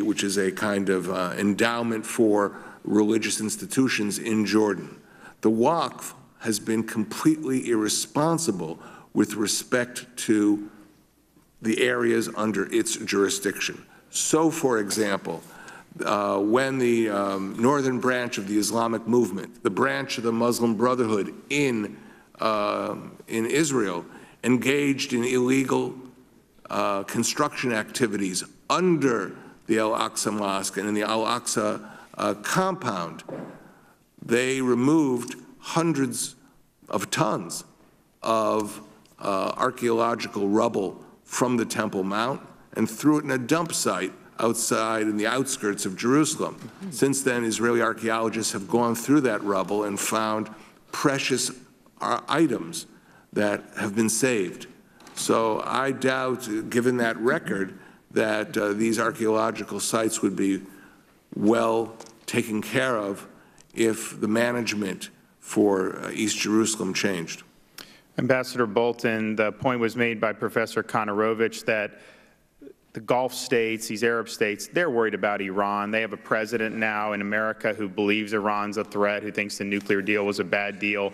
which is a kind of endowment for religious institutions in Jordan. The Waqf has been completely irresponsible with respect to the areas under its jurisdiction. So, for example, when the northern branch of the Islamic movement, the branch of the Muslim Brotherhood in Israel, engaged in illegal construction activities under the Al-Aqsa Mosque and in the Al-Aqsa compound, they removed hundreds of tons of archaeological rubble from the Temple Mount and threw it in a dump site outside in the outskirts of Jerusalem. Since then, Israeli archaeologists have gone through that rubble and found precious items that have been saved. So I doubt, given that record, that these archaeological sites would be well taken care of if the management for East Jerusalem changed. Ambassador Bolton, the point was made by Professor Kantorovich that the Gulf states, these Arab states, they're worried about Iran. They have a president now in America who believes Iran's a threat, who thinks the nuclear deal was a bad deal.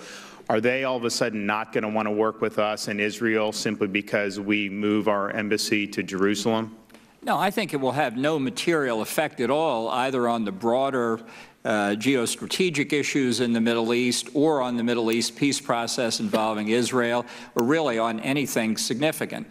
Are they all of a sudden not going to want to work with us in Israel simply because we move our embassy to Jerusalem? No, I think it will have no material effect at all, either on the broader geostrategic issues in the Middle East or on the Middle East peace process involving Israel, or really on anything significant.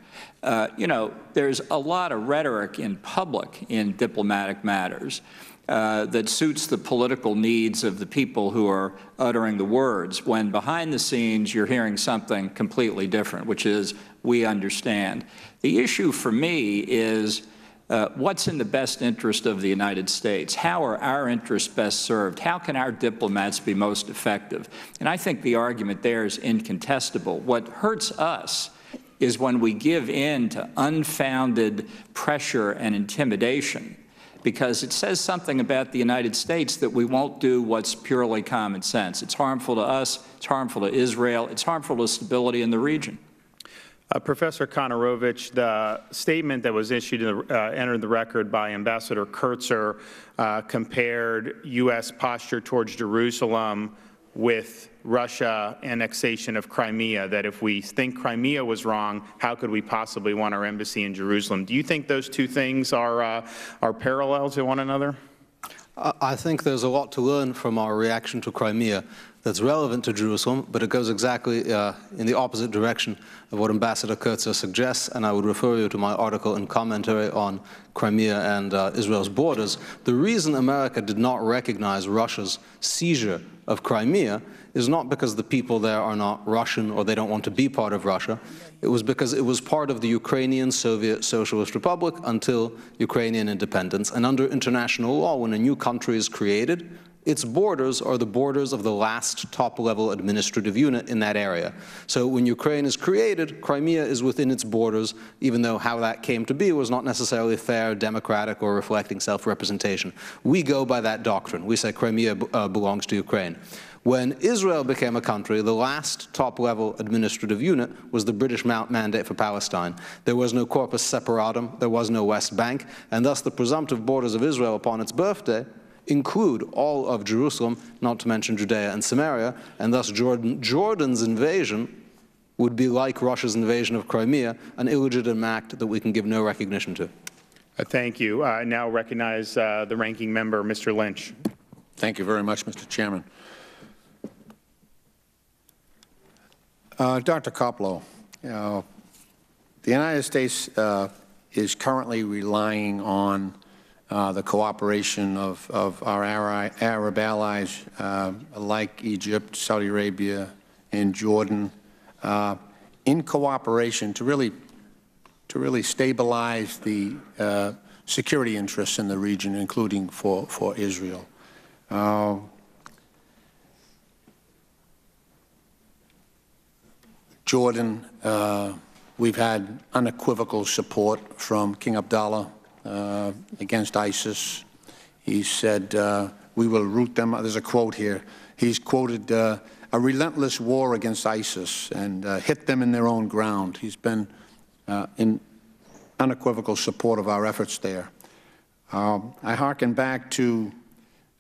You know, there's a lot of rhetoric in public in diplomatic matters that suits the political needs of the people who are uttering the words, when behind the scenes you're hearing something completely different, which is, we understand. The issue for me is what's in the best interest of the United States? How are our interests best served? How can our diplomats be most effective? And I think the argument there is incontestable. What hurts us is when we give in to unfounded pressure and intimidation, because it says something about the United States that we won't do what's purely common sense. It's harmful to us, it's harmful to Israel, it's harmful to stability in the region. Professor Kantorovich, the statement that was issued, entered the record by Ambassador Kurtzer, compared U.S. posture towards Jerusalem with Russia annexation of Crimea, that if we think Crimea was wrong, how could we possibly want our embassy in Jerusalem? Do you think those two things are parallel to one another? I think there's a lot to learn from our reaction to Crimea that's relevant to Jerusalem, but it goes exactly in the opposite direction of what Ambassador Kurtzer suggests, and I would refer you to my article and commentary on Crimea and Israel's borders. The reason America did not recognize Russia's seizure of Crimea is not because the people there are not Russian or they don't want to be part of Russia. It was because it was part of the Ukrainian Soviet Socialist Republic until Ukrainian independence. And under international law, when a new country is created, its borders are the borders of the last top-level administrative unit in that area. So when Ukraine is created, Crimea is within its borders, even though how that came to be was not necessarily fair, democratic, or reflecting self-representation. We go by that doctrine. We say Crimea belongs to Ukraine. When Israel became a country, the last top-level administrative unit was the British Mandate for Palestine. There was no corpus separatum, there was no West Bank, and thus the presumptive borders of Israel upon its birthday include all of Jerusalem, not to mention Judea and Samaria, and thus Jordan's invasion would be like Russia's invasion of Crimea, an illegitimate act that we can give no recognition to. Thank you. I now recognize the ranking member, Mr. Lynch. Thank you very much, Mr. Chairman. Dr. Coppola, the United States is currently relying on the cooperation of our Arab allies like Egypt, Saudi Arabia, and Jordan in cooperation to really stabilize the security interests in the region, including for Israel. Jordan, we've had unequivocal support from King Abdullah against ISIS. He said, we will root them. There's a quote here. He's quoted a relentless war against ISIS and hit them in their own ground. He's been in unequivocal support of our efforts there. I hearken back to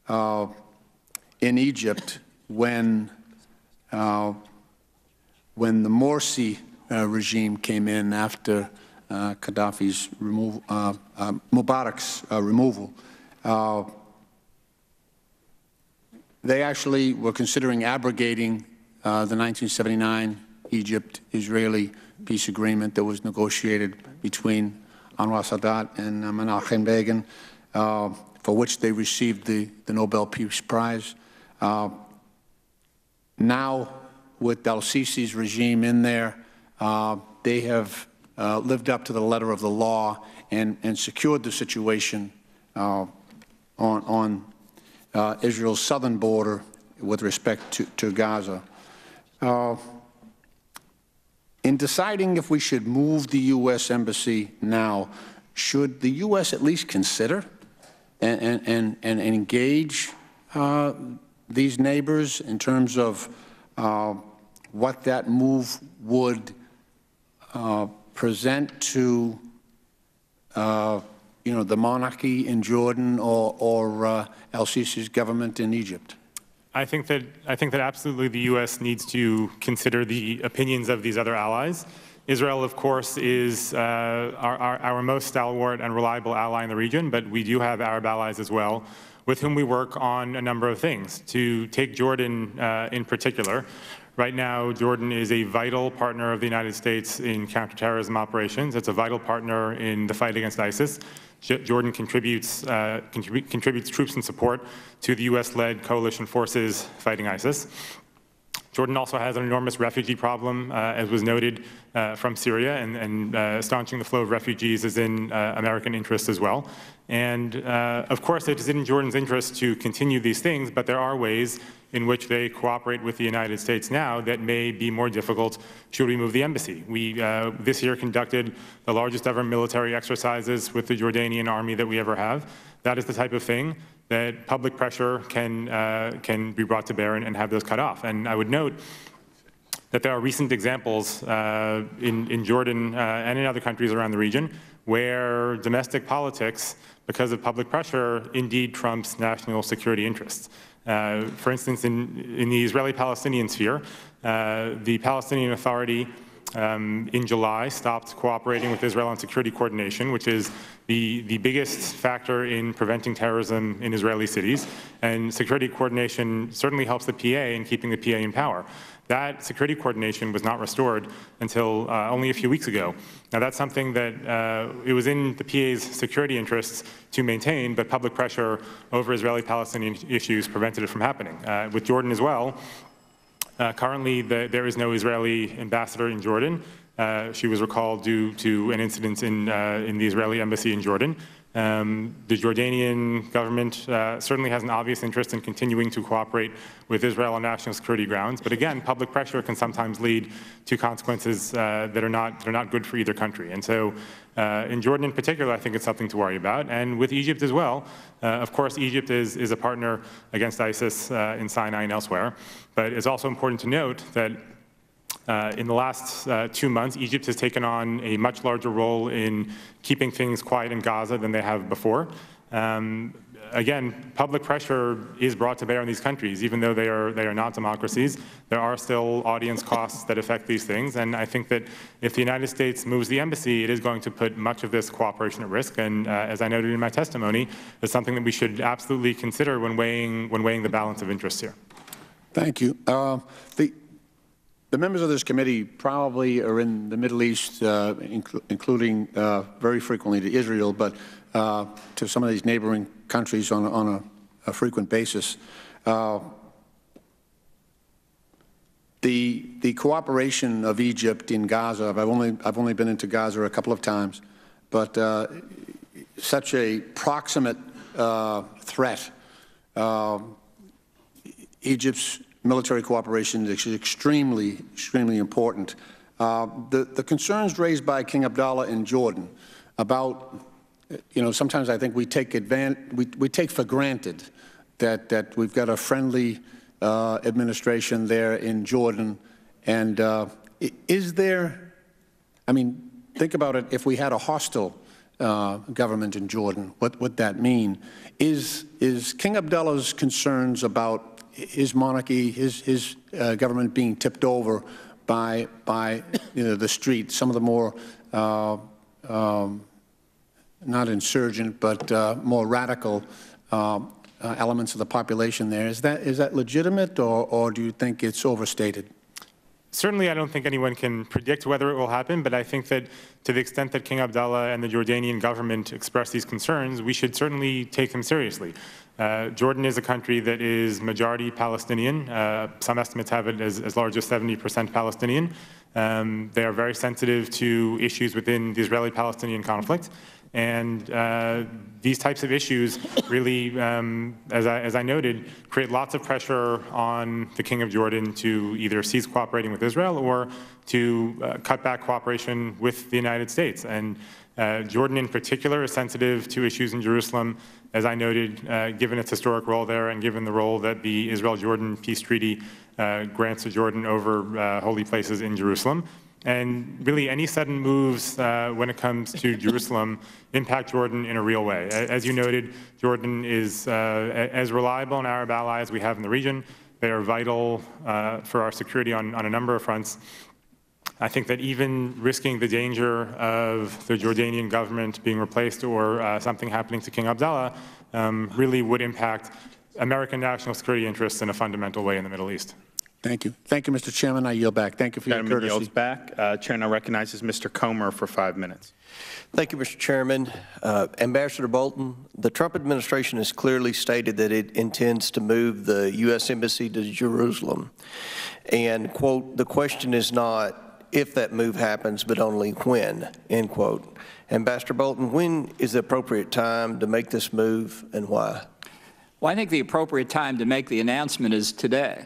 in Egypt when the Morsi regime came in after Gaddafi's removal, Mubarak's removal, they actually were considering abrogating the 1979 Egypt-Israeli peace agreement that was negotiated between Anwar Sadat and Menachem Begin, for which they received the Nobel Peace Prize. Now, with al-Sisi's regime in there, they have lived up to the letter of the law and secured the situation on Israel's southern border with respect to Gaza. In deciding if we should move the U.S. Embassy now, should the U.S. at least consider and engage these neighbors in terms of what that move would present to, the monarchy in Jordan or al-Sisi's government in Egypt? I think that absolutely the U.S. needs to consider the opinions of these other allies. Israel, of course, is our most stalwart and reliable ally in the region, but we do have Arab allies as well, with whom we work on a number of things. To take Jordan in particular, right now Jordan is a vital partner of the United States in counterterrorism operations. It's a vital partner in the fight against ISIS. Jordan contributes troops and support to the U.S.-led coalition forces fighting ISIS. Jordan also has an enormous refugee problem, as was noted from Syria, and staunching the flow of refugees is in American interest as well. And of course, it is in Jordan's interest to continue these things, but there are ways in which they cooperate with the United States now that may be more difficult should we move the embassy. We, this year, conducted the largest ever military exercises with the Jordanian army that we ever have. That is the type of thing that public pressure can be brought to bear and have those cut off. And I would note that there are recent examples in Jordan and in other countries around the region where domestic politics, because of public pressure, indeed trumps national security interests. For instance, in the Israeli-Palestinian sphere, the Palestinian Authority in July stopped cooperating with Israel on security coordination, which is the biggest factor in preventing terrorism in Israeli cities. And security coordination certainly helps the PA in keeping the PA in power. That security coordination was not restored until only a few weeks ago. Now that's something that it was in the PA's security interests to maintain, but public pressure over Israeli-Palestinian issues prevented it from happening. With Jordan as well, currently there is no Israeli ambassador in Jordan. She was recalled due to an incident in the Israeli embassy in Jordan. The Jordanian government certainly has an obvious interest in continuing to cooperate with Israel on national security grounds, but again, public pressure can sometimes lead to consequences that are not good for either country. And so, in Jordan in particular, I think it's something to worry about, and with Egypt as well. Of course, Egypt is a partner against ISIS in Sinai and elsewhere, but it's also important to note that in the last 2 months, Egypt has taken on a much larger role in keeping things quiet in Gaza than they have before. Again, public pressure is brought to bear in these countries, even though they are not democracies. There are still audience costs that affect these things, and I think that if the United States moves the embassy, it is going to put much of this cooperation at risk. And as I noted in my testimony, it's something that we should absolutely consider when weighing the balance of interests here. Thank you. The members of this committee probably are in the Middle East, including very frequently to Israel, but to some of these neighboring countries on a frequent basis. The cooperation of Egypt in Gaza, I've only been into Gaza a couple of times, but such a proximate threat. Egypt's military cooperation is extremely important. The concerns raised by King Abdullah in Jordan about, sometimes I think we take for granted that we've got a friendly administration there in Jordan. And is there, think about it, if we had a hostile government in Jordan, what would that mean? Is King Abdullah's concerns about his monarchy, his government being tipped over by the street, some of the more not insurgent but more radical elements of the population there, is that legitimate, or do you think it's overstated? Certainly, I don't think anyone can predict whether it will happen, but I think that to the extent that King Abdullah and the Jordanian government express these concerns, we should certainly take them seriously. Jordan is a country that is majority Palestinian. Some estimates have it as large as 70% Palestinian. They are very sensitive to issues within the Israeli-Palestinian conflict. And these types of issues really, as I noted, create lots of pressure on the King of Jordan to either cease cooperating with Israel or to cut back cooperation with the United States. And Jordan in particular is sensitive to issues in Jerusalem, as I noted, given its historic role there and given the role that the Israel-Jordan peace treaty grants to Jordan over holy places in Jerusalem. And really any sudden moves when it comes to Jerusalem impact Jordan in a real way. As you noted, Jordan is as reliable an Arab ally as we have in the region. They are vital for our security on a number of fronts. I think that even risking the danger of the Jordanian government being replaced or something happening to King Abdullah really would impact American national security interests in a fundamental way in the Middle East. Thank you. Thank you, Mr. Chairman. I yield back. Thank you for your courtesy. Yields back. Chair now recognizes Mr. Comer for 5 minutes. Thank you, Mr. Chairman. Ambassador Bolton, the Trump administration has clearly stated that it intends to move the U.S. Embassy to Jerusalem. And, quote, the question is not if that move happens, but only when, end quote. Ambassador Bolton, when is the appropriate time to make this move and why? Well, I think the appropriate time to make the announcement is today.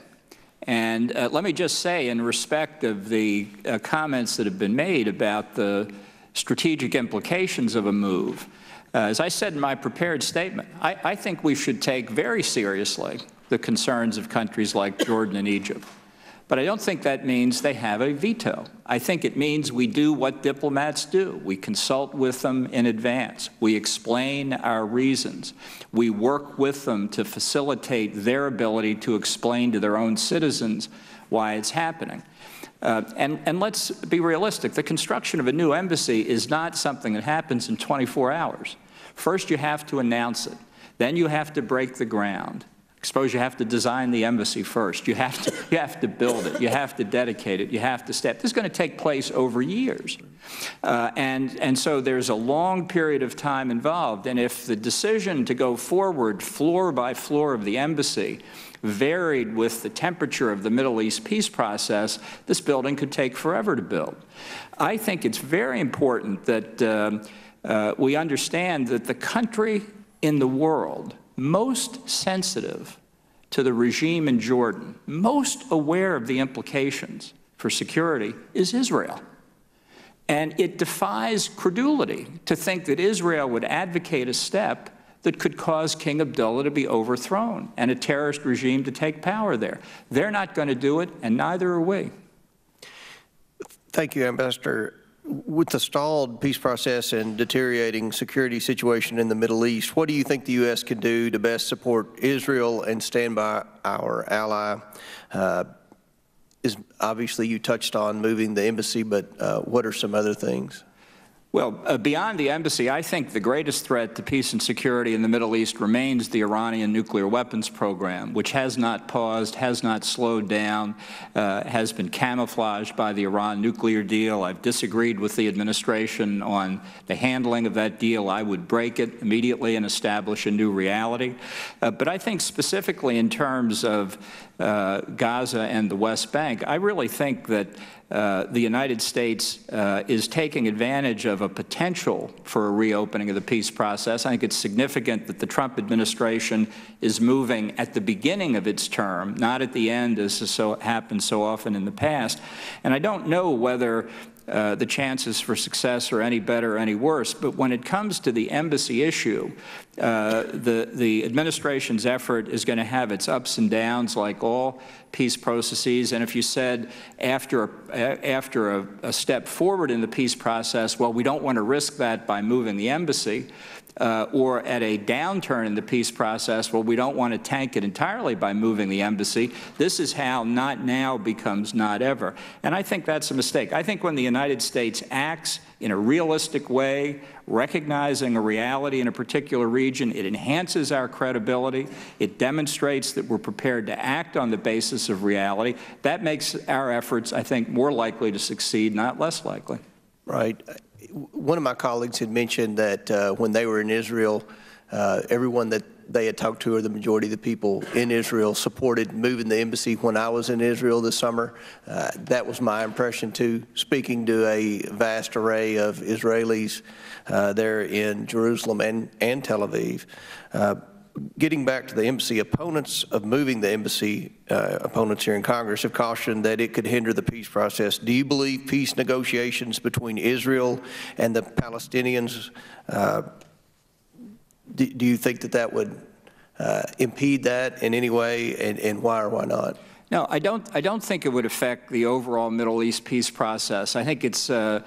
And let me just say, in respect of the comments that have been made about the strategic implications of a move, as I said in my prepared statement, I think we should take very seriously the concerns of countries like Jordan and Egypt. But I don't think that means they have a veto. I think it means we do what diplomats do. We consult with them in advance. We explain our reasons. We work with them to facilitate their ability to explain to their own citizens why it's happening. And let's be realistic. The construction of a new embassy is not something that happens in 24 hours. First, you have to announce it. Then you have to break the ground. Suppose you have to design the embassy first. You have to build it. You have to dedicate it. You have to step. This is going to take place over years. And so there's a long period of time involved. And if the decision to go forward floor by floor of the embassy varied with the temperature of the Middle East peace process, this building could take forever to build. I think it's very important that we understand that the country in the world most sensitive to the regime in Jordan, most aware of the implications for security, is Israel. And it defies credulity to think that Israel would advocate a step that could cause King Abdullah to be overthrown and a terrorist regime to take power there. They're not going to do it, and neither are we. Thank you, Ambassador. With the stalled peace process and deteriorating security situation in the Middle East, what do you think the U.S. can do to best support Israel and stand by our ally? Obviously, you touched on moving the embassy, but what are some other things? Well, beyond the embassy, I think the greatest threat to peace and security in the Middle East remains the Iranian nuclear weapons program, which has not paused, has not slowed down, has been camouflaged by the Iran nuclear deal. I've disagreed with the administration on the handling of that deal. I would break it immediately and establish a new reality. But I think specifically in terms of Gaza and the West Bank, I really think that the United States is taking advantage of a potential for a reopening of the peace process. I think it's significant that the Trump administration is moving at the beginning of its term, not at the end, as so happens so often in the past. And I don't know whether the chances for success are any better or any worse, but when it comes to the embassy issue, the administration's effort is going to have its ups and downs like all peace processes. And if you said after a step forward in the peace process, well, we don't want to risk that by moving the embassy, or at a downturn in the peace process, well, we don't want to tank it entirely by moving the embassy. This is how not now becomes not ever. And I think that's a mistake. I think when the United States acts in a realistic way, recognizing a reality in a particular region, it enhances our credibility. It demonstrates that we're prepared to act on the basis of reality. That makes our efforts, I think, more likely to succeed, not less likely. Right. One of my colleagues had mentioned that when they were in Israel, everyone that they had talked to, or the majority of the people in Israel, supported moving the embassy. When I was in Israel this summer, that was my impression too, speaking to a vast array of Israelis there in Jerusalem and Tel Aviv. getting back to the embassy, opponents of moving the embassy, opponents here in Congress have cautioned that it could hinder the peace process. Do you believe peace negotiations between Israel and the Palestinians, do you think that that would impede that in any way, and why or why not? No, I don't think it would affect the overall Middle East peace process. I think the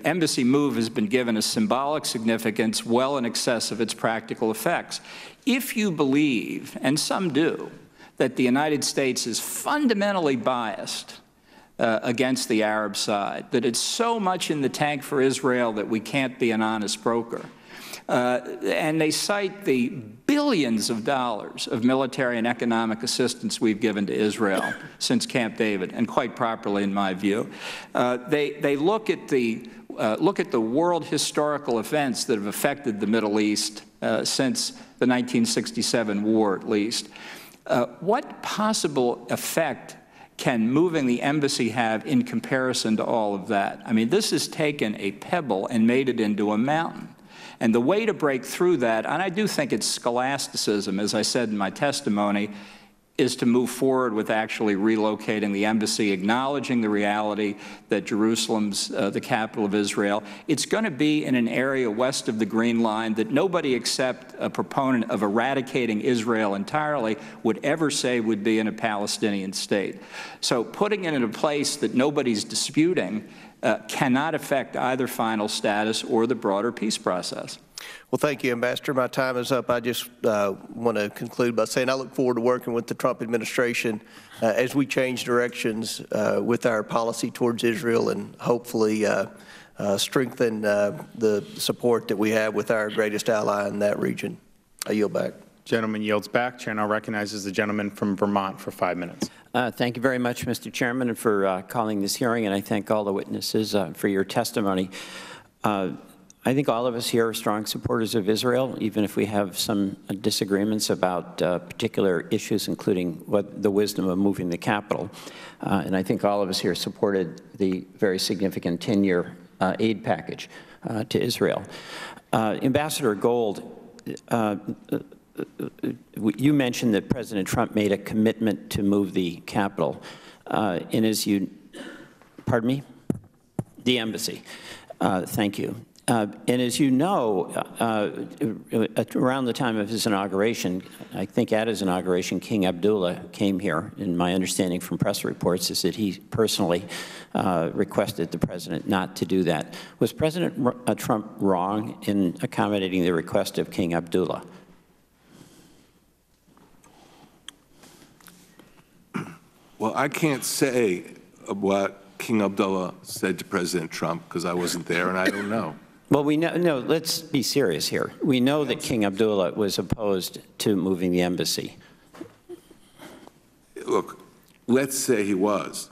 embassy move has been given a symbolic significance well in excess of its practical effects. If you believe, and some do, that the United States is fundamentally biased against the Arab side, that it's so much in the tank for Israel that we can't be an honest broker, and they cite the billions of dollars of military and economic assistance we've given to Israel since Camp David, and quite properly in my view. They look at the world historical events that have affected the Middle East since the 1967 war, at least. What possible effect can moving the embassy have in comparison to all of that? I mean, this has taken a pebble and made it into a mountain. And the way to break through that, and I do think it's scholasticism, as I said in my testimony, is to move forward with actually relocating the embassy, acknowledging the reality that Jerusalem's the capital of Israel. It's going to be in an area west of the Green Line that nobody except a proponent of eradicating Israel entirely would ever say would be in a Palestinian state. So putting it in a place that nobody's disputing cannot affect either final status or the broader peace process. Well, thank you, Ambassador. My time is up. I just want to conclude by saying I look forward to working with the Trump administration as we change directions with our policy towards Israel and hopefully strengthen the support that we have with our greatest ally in that region. I yield back. Gentleman yields back. Chair now recognizes the gentleman from Vermont for 5 minutes. Thank you very much, Mr. Chairman, and for calling this hearing, and I thank all the witnesses for your testimony. I think all of us here are strong supporters of Israel, even if we have some disagreements about particular issues, including the wisdom of moving the capital. And I think all of us here supported the very significant 10-year aid package to Israel. Ambassador Gold, you mentioned that President Trump made a commitment to move the capital, and as you, pardon me, the embassy. Thank you. And as you know, around the time of his inauguration, I think at his inauguration, King Abdullah came here, and my understanding from press reports is that he personally requested the president not to do that. Was President Trump wrong in accommodating the request of King Abdullah? Well, I can't say what King Abdullah said to President Trump because I wasn't there and I don't know. Well, we know, no, let's be serious here. We know that King Abdullah was opposed to moving the embassy. Look, let's say he was.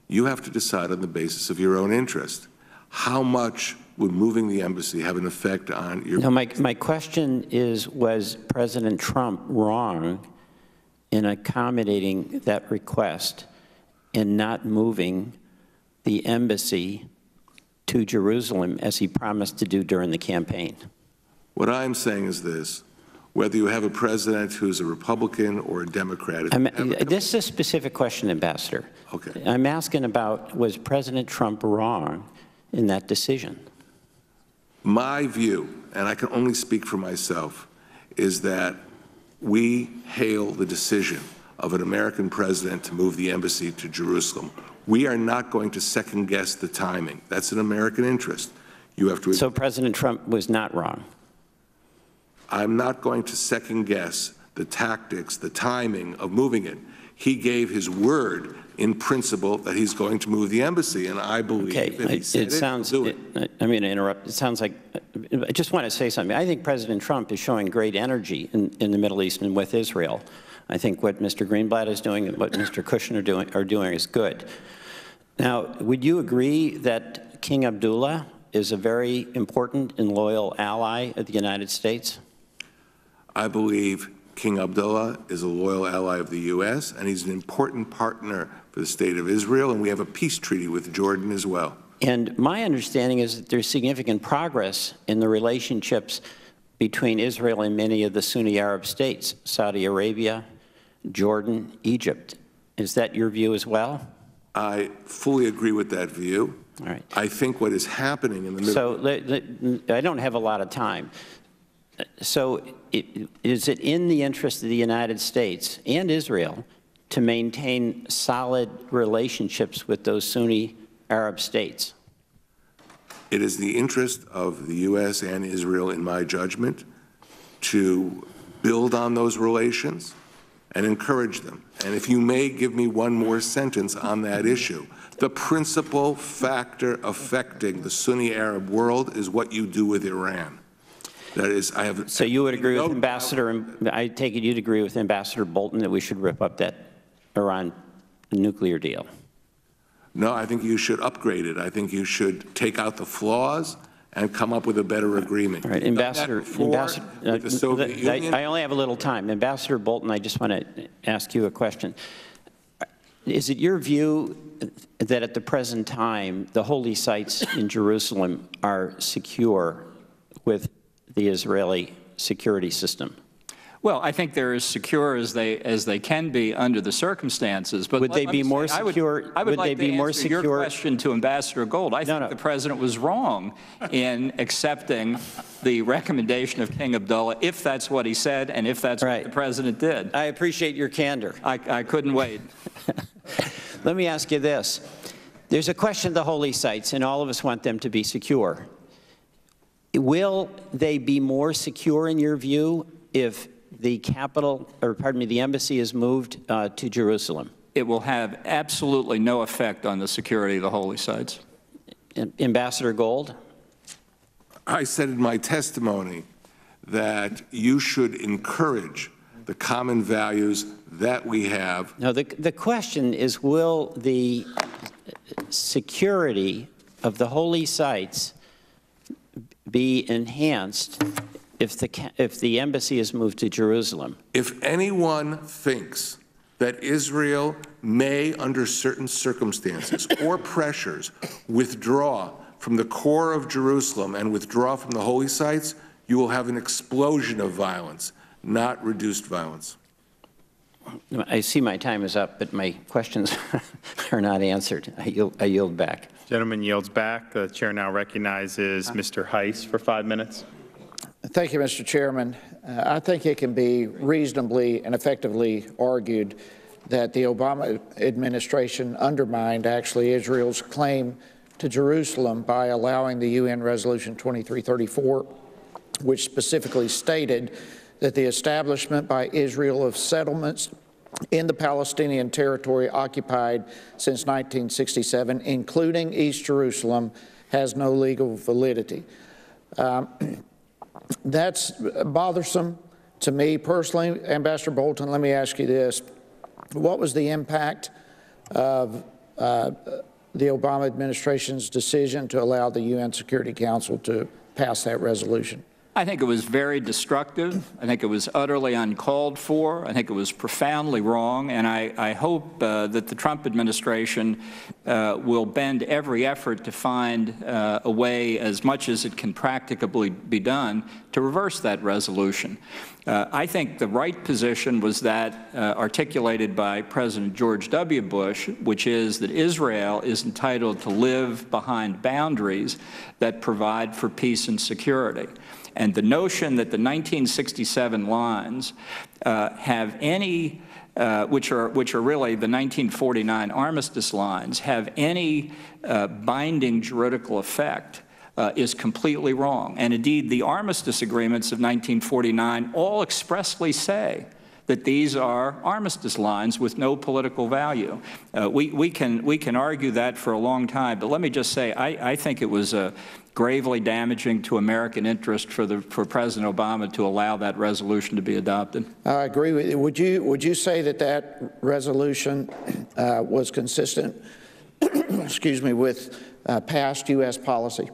You have to decide on the basis of your own interest. How much would moving the embassy have an effect on your... No, my question is, was President Trump wrong in accommodating that request and not moving the embassy to Jerusalem as he promised to do during the campaign? What I'm saying is this. Whether you have a president who's a Republican or a Democrat... This is a specific question, Ambassador. Okay. I'm asking about, was President Trump wrong in that decision? My view, and I can only speak for myself, is that we hail the decision of an American president to move the embassy to Jerusalem. We are not going to second-guess the timing. That's an American interest. You have to... So President Trump was not wrong? I'm not going to second-guess the tactics, the timing of moving it. He gave his word in principle that he's going to move the embassy, and I believe if he said I mean, to interrupt. It sounds like, I just want to say something. I think President Trump is showing great energy in the Middle East and with Israel. I think what Mr. Greenblatt is doing and what Mr. Kushner are doing is good. Now, would you agree that King Abdullah is a very important and loyal ally of the United States? I believe King Abdullah is a loyal ally of the U.S., and he's an important partner for the state of Israel, and we have a peace treaty with Jordan as well. And my understanding is that there's significant progress in the relationships between Israel and many of the Sunni Arab states, Saudi Arabia, Jordan, Egypt. Is that your view as well? I fully agree with that view. All right. I think what is happening in the middle... So I don't have a lot of time. So is it in the interest of the United States and Israel to maintain solid relationships with those Sunni Arab states? It is the interest of the U.S. and Israel, in my judgment, to build on those relations and encourage them. And if you may give me one more sentence on that issue, the principal factor affecting the Sunni Arab world is what you do with Iran. That is, I have. So you would agree with Ambassador, I take it you'd agree with Ambassador Bolton that we should rip up that Iran nuclear deal? No, I think you should upgrade it. I think you should take out the flaws and come up with a better agreement. All right, Ambassador, I only have a little time. Ambassador Bolton, I just want to ask you a question. Is it your view that at the present time, the holy sites in Jerusalem are secure with the Israeli security system? Well, I think they're as secure as they can be under the circumstances. But would they be more secure? I would like to answer your question to Ambassador Gold. I think the President was wrong in accepting the recommendation of King Abdullah, if that's what he said and if that's what the President did. I appreciate your candor. I couldn't wait. Let me ask you this. There's a question of the holy sites, and all of us want them to be secure. Will they be more secure, in your view, if the capital, or pardon me, the embassy is moved to Jerusalem? It will have absolutely no effect on the security of the holy sites. Ambassador Gold? I said in my testimony that you should encourage the common values that we have. No, the question is, will the security of the holy sites be enhanced if the embassy is moved to Jerusalem? If anyone thinks that Israel may, under certain circumstances or pressures, withdraw from the core of Jerusalem and withdraw from the holy sites, you will have an explosion of violence, not reduced violence. I see my time is up, but my questions are not answered. I yield back. Gentleman yields back. The chair now recognizes Mr. Heiss for 5 minutes. Thank you, Mr. Chairman. I think it can be reasonably and effectively argued that the Obama administration undermined actually Israel's claim to Jerusalem by allowing the UN Resolution 2334, which specifically stated that the establishment by Israel of settlements in the Palestinian territory occupied since 1967, including East Jerusalem, has no legal validity. That's bothersome to me personally. Ambassador Bolton, let me ask you this. What was the impact of the Obama administration's decision to allow the UN Security Council to pass that resolution? I think it was very destructive. I think it was utterly uncalled for. I think it was profoundly wrong. And I hope that the Trump administration will bend every effort to find a way, as much as it can practicably be done, to reverse that resolution. I think the right position was that articulated by President George W. Bush, which is that Israel is entitled to live behind boundaries that provide for peace and security. And the notion that the 1967 lines have any, which are really the 1949 armistice lines, have any binding juridical effect is completely wrong. And indeed, the armistice agreements of 1949 all expressly say that these are armistice lines with no political value. We can argue that for a long time, but let me just say, I think it was gravely damaging to American interest for President Obama to allow that resolution to be adopted. I agree with you. Would you say that that resolution was consistent, excuse me, with past U.S. policy?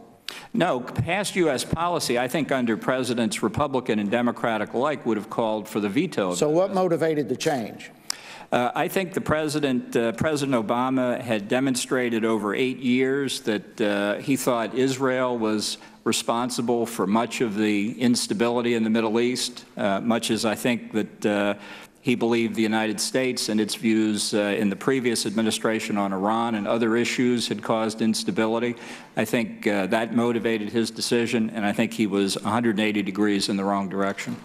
No, past U.S. policy, I think under Presidents Republican and Democratic alike, would have called for the veto. So what motivated the change? I think President Obama had demonstrated over 8 years that he thought Israel was responsible for much of the instability in the Middle East, much as I think that he believed the United States and its views in the previous administration on Iran and other issues had caused instability. I think that motivated his decision, and I think he was 180 degrees in the wrong direction.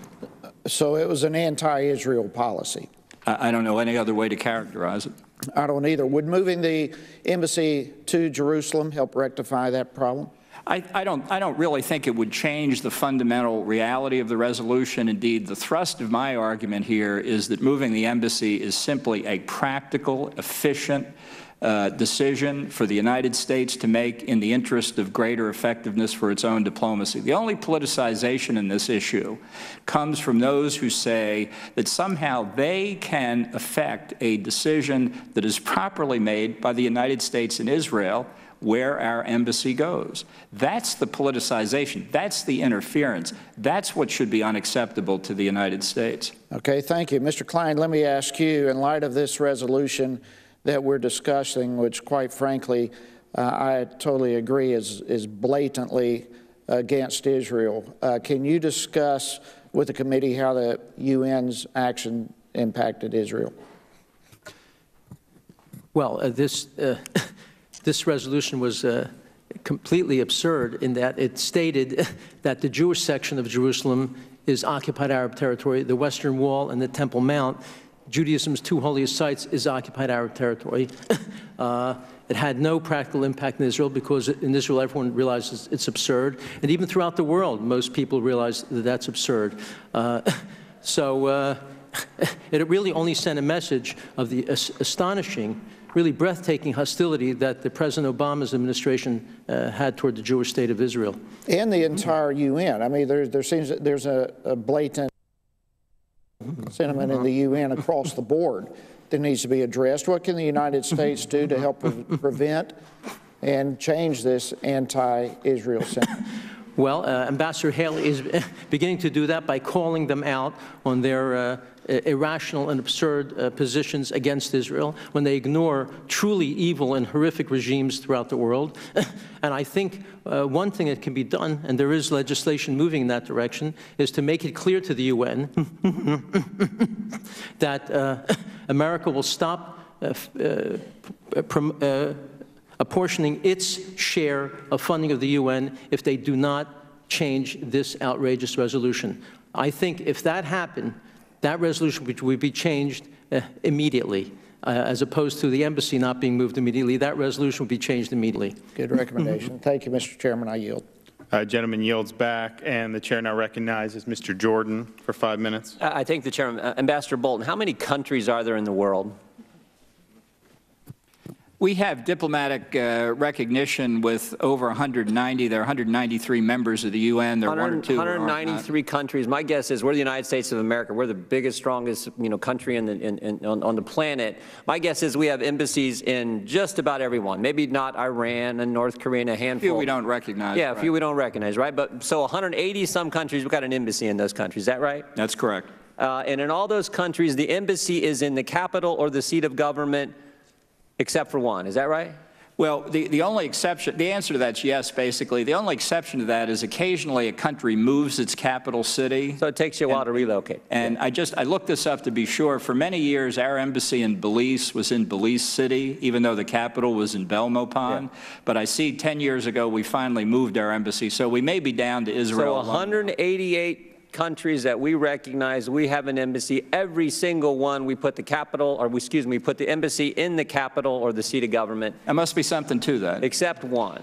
So it was an anti-Israel policy? I don't know any other way to characterize it. I don't either. Would moving the embassy to Jerusalem help rectify that problem? I don't really think it would change the fundamental reality of the resolution. Indeed, the thrust of my argument here is that moving the embassy is simply a practical, efficient decision for the United States to make in the interest of greater effectiveness for its own diplomacy. The only politicization in this issue comes from those who say that somehow they can affect a decision that is properly made by the United States and Israel where our embassy goes. That's the politicization. That's the interference. That's what should be unacceptable to the United States. Okay, thank you. Mr. Klein, let me ask you, in light of this resolution that we're discussing, which quite frankly, I totally agree is blatantly against Israel, can you discuss with the committee how the UN's action impacted Israel? Well, this resolution was completely absurd in that it stated that the Jewish section of Jerusalem is occupied Arab territory, the Western Wall and the Temple Mount, Judaism's two holiest sites, is occupied Arab territory. It had no practical impact in Israel because in Israel everyone realizes it's absurd. And even throughout the world, most people realize that that's absurd. It really only sent a message of the astonishing, really breathtaking hostility that the President Obama's administration had toward the Jewish state of Israel. And the entire UN. I mean, there seems that there's a blatant sentiment in the UN across the board that needs to be addressed. What can the United States do to help prevent and change this anti-Israel sentiment? Well, Ambassador Haley is beginning to do that by calling them out on their irrational and absurd positions against Israel when they ignore truly evil and horrific regimes throughout the world. And I think one thing that can be done, and there is legislation moving in that direction, is to make it clear to the UN that America will stop apportioning its share of funding of the UN if they do not change this outrageous resolution. I think if that happened, that resolution would be changed immediately, as opposed to the embassy not being moved immediately. That resolution would be changed immediately. Good recommendation. Thank you, Mr. Chairman. I yield. Gentleman yields back, and the chair now recognizes Mr. Jordan for 5 minutes. I thank the chairman. Ambassador Bolton, how many countries are there in the world? We have diplomatic recognition with over 190. There are 193 members of the UN. There are 1 or 2 193 countries. My guess is we're the United States of America. We're the biggest, strongest, country on the planet. My guess is we have embassies in just about everyone. Maybe not Iran and North Korea, and a handful. A few we don't recognize. Yeah, right. A few we don't recognize, right? But so 180 some countries, we've got an embassy in those countries. Is that right? That's correct. And in all those countries, the embassy is in the capital or the seat of government, except for one. Is that right? Well, the only exception, the answer to that's yes, basically. The only exception to that is occasionally a country moves its capital city. So it takes you a while to relocate. And I looked this up to be sure. For many years, our embassy in Belize was in Belize City, even though the capital was in Belmopan. Yeah. But I see 10 years ago, we finally moved our embassy. So we may be down to Israel. So 188 countries that we recognize, we have an embassy. Every single one, we put the capital, or excuse me, we put the embassy in the capital or the seat of government. There must be something to that. Except one.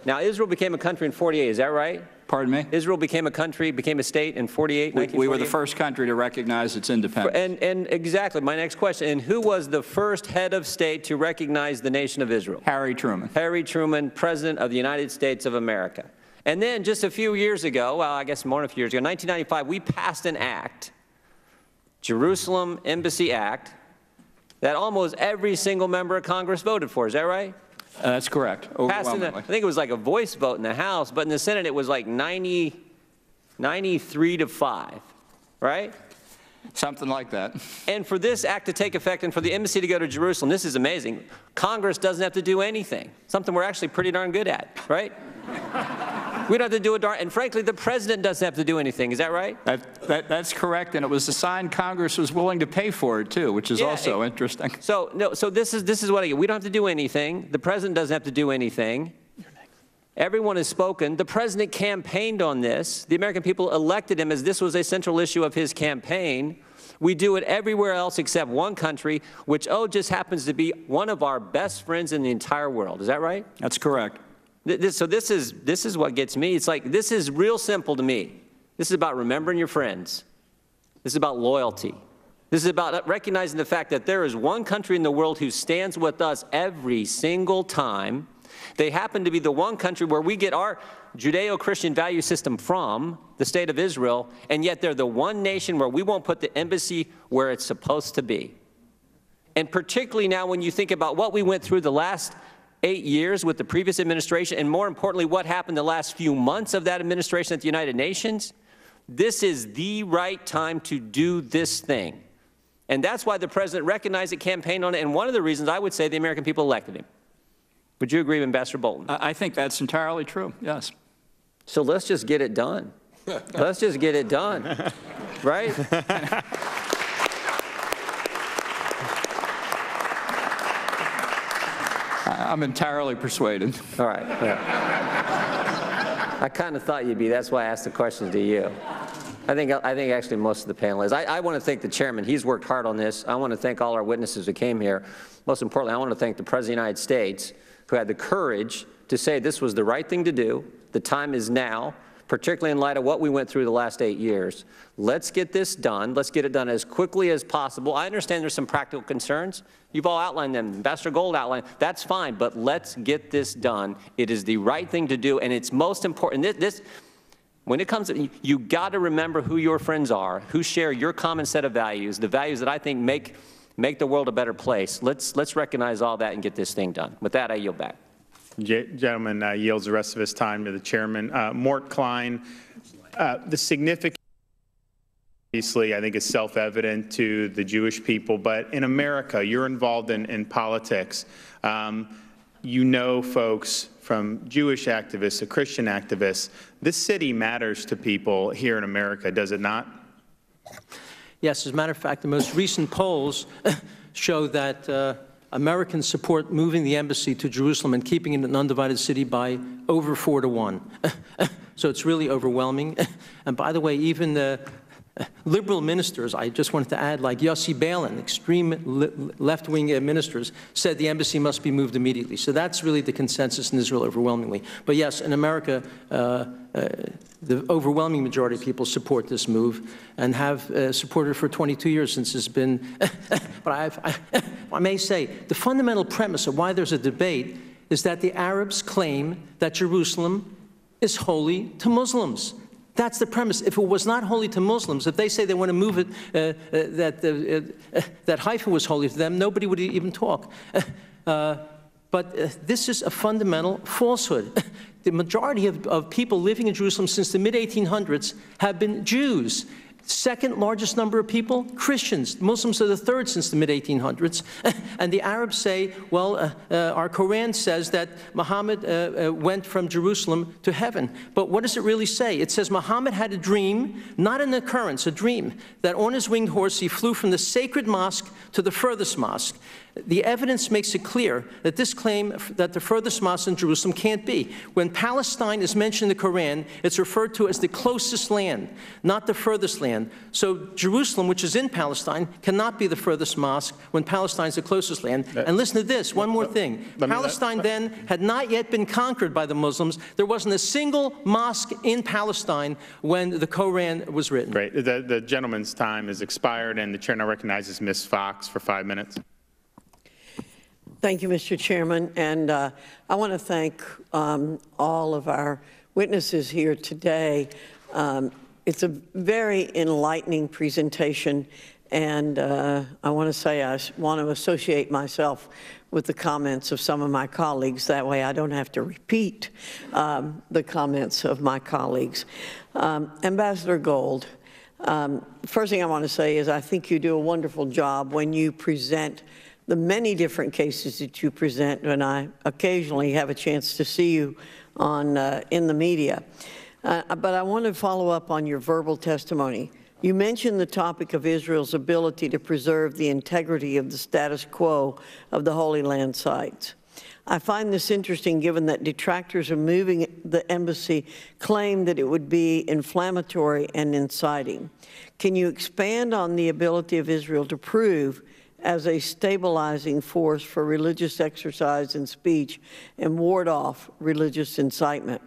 Now, Israel became a country in 48, is that right? Pardon me? Israel became a country, became a state in 48, we were the first country to recognize its independence. And exactly, my next question, and who was the first head of state to recognize the nation of Israel? Harry Truman. Harry Truman, President of the United States of America. And then just a few years ago, well, I guess more than a few years ago, 1995, we passed an act, Jerusalem Embassy Act, that almost every single member of Congress voted for. Is that right? That's correct. I think it was like a voice vote in the House, but in the Senate it was like 93 to 5, right? Something like that. And for this act to take effect and for the embassy to go to Jerusalem, this is amazing. Congress doesn't have to do anything, something we're actually pretty darn good at, right? We don't have to do a darn, and frankly, the president doesn't have to do anything. Is that right? That's correct, and it was a sign Congress was willing to pay for it too, which is also interesting. So this is what I get. We don't have to do anything. The president doesn't have to do anything. Everyone has spoken. The president campaigned on this. The American people elected him as this was a central issue of his campaign. We do it everywhere else except one country, which, just happens to be one of our best friends in the entire world. Is that right? That's correct. So this is what gets me. It's like, this is real simple to me. This is about remembering your friends. This is about loyalty. This is about recognizing the fact that there is one country in the world who stands with us every single time. They happen to be the one country where we get our Judeo-Christian value system from, the state of Israel, and yet they're the one nation where we won't put the embassy where it's supposed to be. And particularly now when you think about what we went through the last 8 years with the previous administration, and more importantly, what happened the last few months of that administration at the United Nations, this is the right time to do this thing. And that's why the president recognized it, campaigned on it, and one of the reasons I would say the American people elected him. Would you agree, Ambassador Bolton? I think that's entirely true, yes. So let's just get it done. Let's just get it done, right? I'm entirely persuaded. All right. Yeah. I kind of thought you'd be. That's why I asked the question to you. I think actually most of the panelists. I want to thank the chairman. He's worked hard on this. I want to thank all our witnesses who came here. Most importantly, I want to thank the President of the United States, who had the courage to say this was the right thing to do. The time is now, particularly in light of what we went through the last 8 years. Let's get this done. Let's get it done as quickly as possible. I understand there's some practical concerns. You've all outlined them. Ambassador Gold outlined. That's fine, but let's get this done. It is the right thing to do, and it's most important. When it comes to, you got to remember who your friends are, who share your common set of values, the values that I think make the world a better place. Let's recognize all that and get this thing done. With that, I yield back. Gentleman yields the rest of his time to the chairman. Mort Klein, the significance, obviously, I think is self-evident to the Jewish people, but in America, you're involved in politics. You know folks from Jewish activists to Christian activists. This city matters to people here in America, does it not? Yes, as a matter of fact, the most recent polls show that Americans support moving the embassy to Jerusalem and keeping it an undivided city by over 4-1. So it's really overwhelming. And by the way, even the liberal ministers, I just wanted to add, like Yossi Beilin, extreme left-wing ministers, said the embassy must be moved immediately. So that's really the consensus in Israel overwhelmingly. But yes, in America, the overwhelming majority of people support this move and have supported it for 22 years since it's been, but I may say, the fundamental premise of why there's a debate is that the Arabs claim that Jerusalem is holy to Muslims. That's the premise. If it was not holy to Muslims, if they say they want to move it, that Haifa was holy to them, nobody would even talk. But this is a fundamental falsehood. The majority of people living in Jerusalem since the mid-1800s have been Jews. Second largest number of people, Christians. Muslims are the third since the mid-1800s. And the Arabs say, well, our Quran says that Muhammad went from Jerusalem to heaven. But what does it really say? It says Muhammad had a dream, not an occurrence, a dream, that on his winged horse he flew from the sacred mosque to the furthest mosque. The evidence makes it clear that this claim that the furthest mosque in Jerusalem can't be. When Palestine is mentioned in the Quran, it's referred to as the closest land, not the furthest land. So Jerusalem, which is in Palestine, cannot be the furthest mosque when Palestine is the closest land. And listen to this, one more thing. Palestine then had not yet been conquered by the Muslims. There wasn't a single mosque in Palestine when the Quran was written. Great. The gentleman's time has expired, and the chair now recognizes Ms. Fox for 5 minutes. Thank you, Mr. Chairman, and I want to thank all of our witnesses here today. It's a very enlightening presentation, and I want to say I want to associate myself with the comments of some of my colleagues. That way I don't have to repeat the comments of my colleagues. Ambassador Gold, First thing I want to say is I think you do a wonderful job when you present the many different cases that you present, and I occasionally have a chance to see you on in the media. But I want to follow up on your verbal testimony. You mentioned the topic of Israel's ability to preserve the integrity of the status quo of the Holy Land sites. I find this interesting given that detractors of moving the embassy claim that it would be inflammatory and inciting. Can you expand on the ability of Israel to prove as a stabilizing force for religious exercise and speech and ward off religious incitement?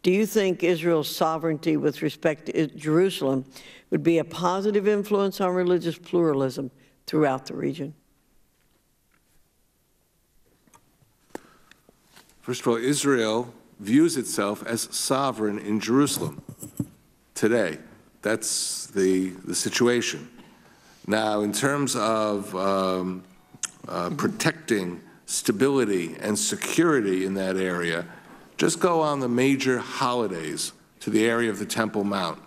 Do you think Israel's sovereignty with respect to Jerusalem would be a positive influence on religious pluralism throughout the region? First of all, Israel views itself as sovereign in Jerusalem today. That's the situation. Now, in terms of protecting stability and security in that area, just go on the major holidays to the area of the Temple Mount.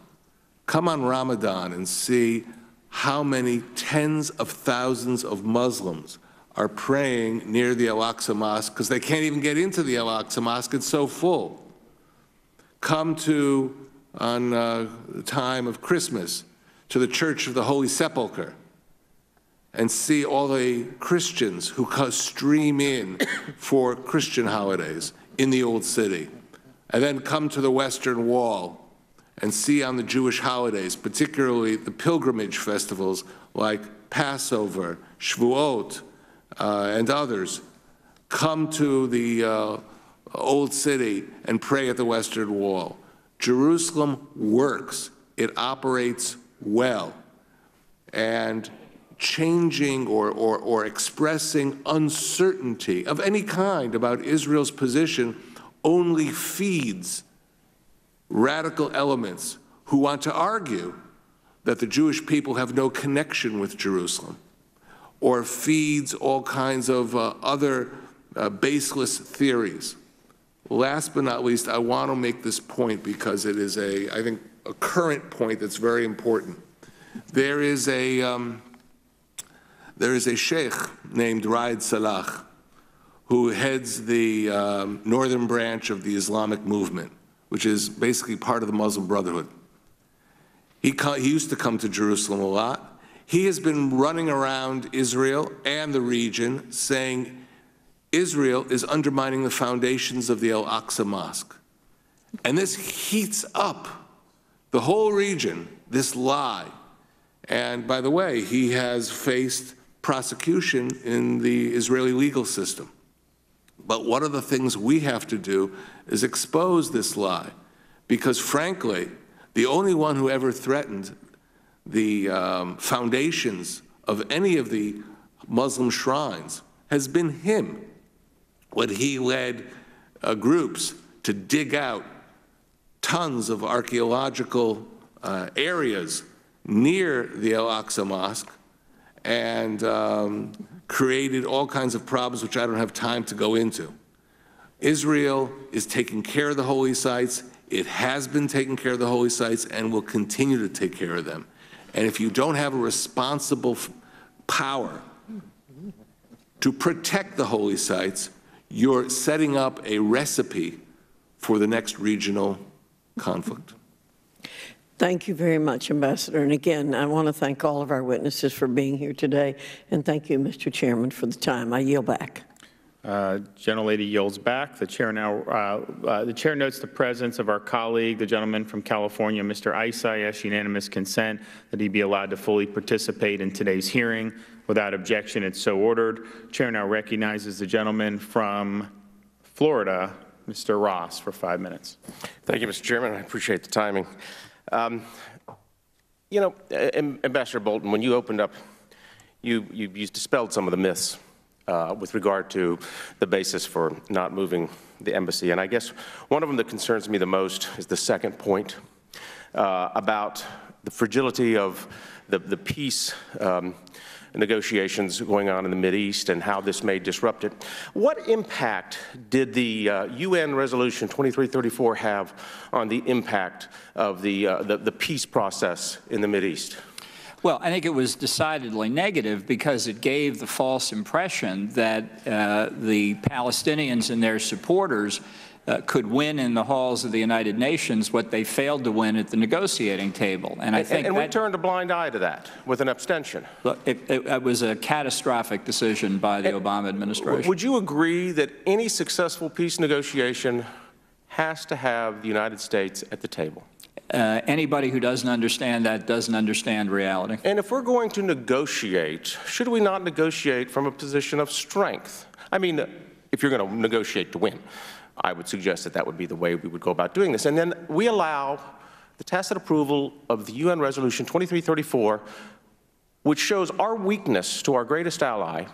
Come on Ramadan and see how many tens of thousands of Muslims are praying near the Al-Aqsa Mosque because they can't even get into the Al-Aqsa Mosque, it's so full. Come to, on the time of Christmas, to the Church of the Holy Sepulchre and see all the Christians who stream in for Christian holidays in the Old City. And then come to the Western Wall and see on the Jewish holidays, particularly the pilgrimage festivals like Passover, Shavuot, and others, come to the Old City and pray at the Western Wall. Jerusalem works. It operates well. And changing or expressing uncertainty of any kind about Israel's position only feeds radical elements who want to argue that the Jewish people have no connection with Jerusalem, or feeds all kinds of other baseless theories. Last but not least, I want to make this point because it is I think, a current point that's very important. There is a sheikh named Raed Salah who heads the northern branch of the Islamic movement, which is basically part of the Muslim Brotherhood. He used to come to Jerusalem a lot. He has been running around Israel and the region saying Israel is undermining the foundations of the Al-Aqsa Mosque. And this heats up the whole region, this lie. And by the way, he has faced prosecution in the Israeli legal system. But one of the things we have to do is expose this lie, because frankly, the only one who ever threatened the foundations of any of the Muslim shrines has been him, when he led groups to dig out tons of archaeological areas near the Al-Aqsa Mosque and created all kinds of problems which I don't have time to go into. Israel is taking care of the holy sites. It has been taking care of the holy sites and will continue to take care of them. And if you don't have a responsible power to protect the holy sites, you're setting up a recipe for the next regional conflict. Thank you very much, Ambassador. And again, I want to thank all of our witnesses for being here today. And thank you, Mr. Chairman, for the time. I yield back. Gentlelady yields back. The chair notes the presence of our colleague, the gentleman from California, Mr. Isai. I ask unanimous consent that he be allowed to fully participate in today's hearing. Without objection, it's so ordered. Chair now recognizes the gentleman from Florida, Mr. Ross, for 5 minutes. Thank you, Mr. Chairman. I appreciate the timing. You know, Ambassador Bolton, when you opened up, you dispelled some of the myths with regard to the basis for not moving the embassy. And I guess one of them that concerns me the most is the second point about the fragility of the peace negotiations going on in the Mideast and how this may disrupt it. What impact did the UN Resolution 2334 have on the impact of the peace process in the Mideast? Well, I think it was decidedly negative because it gave the false impression that the Palestinians and their supporters could win in the halls of the United Nations what they failed to win at the negotiating table. And I think we turned a blind eye to that with an abstention. Look, it was a catastrophic decision by the Obama administration. Would you agree that any successful peace negotiation has to have the United States at the table? Anybody who doesn't understand that doesn't understand reality. And if we're going to negotiate, should we not negotiate from a position of strength? I mean, if you're going to negotiate to win, I would suggest that that would be the way we would go about doing this. And then we allow the tacit approval of the UN Resolution 2334, which shows our weakness to our greatest ally.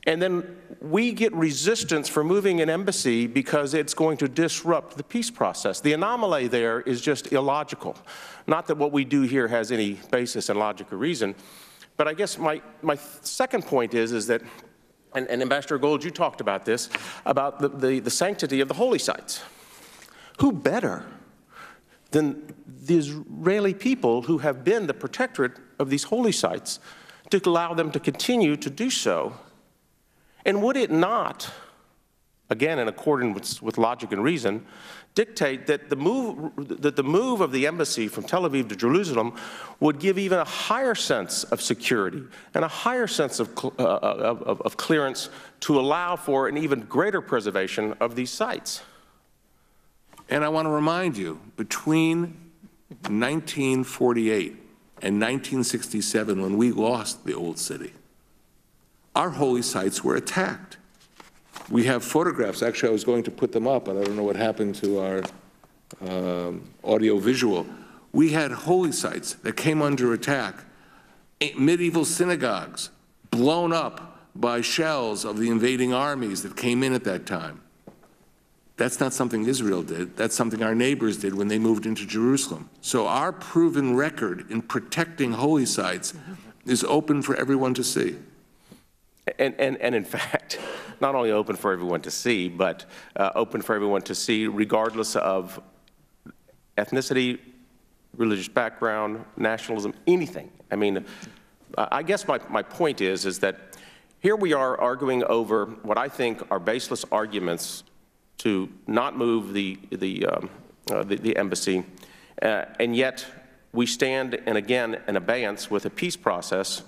And then we get resistance for moving an embassy because it's going to disrupt the peace process. The anomaly there is just illogical. Not that what we do here has any basis in logic or reason, but I guess my second point is that, and Ambassador Gold, you talked about this, about the sanctity of the holy sites. Who better than the Israeli people who have been the protectorate of these holy sites to allow them to continue to do so? And would it not, again in accordance with logic and reason, dictate that the move of the embassy from Tel Aviv to Jerusalem would give even a higher sense of security and a higher sense of clearance to allow for an even greater preservation of these sites? And I want to remind you, between 1948 and 1967, when we lost the Old City, our holy sites were attacked. We have photographs. Actually, I was going to put them up, but I don't know what happened to our audio-visual. We had holy sites that came under attack. Medieval synagogues blown up by shells of the invading armies that came in at that time. That's not something Israel did. That's something our neighbors did when they moved into Jerusalem. So our proven record in protecting holy sites is open for everyone to see. And in fact, not only open for everyone to see, but open for everyone to see regardless of ethnicity, religious background, nationalism, anything. I mean, I guess my point is that here we are arguing over what I think are baseless arguments to not move the embassy, and yet we stand, and again, in abeyance with a peace process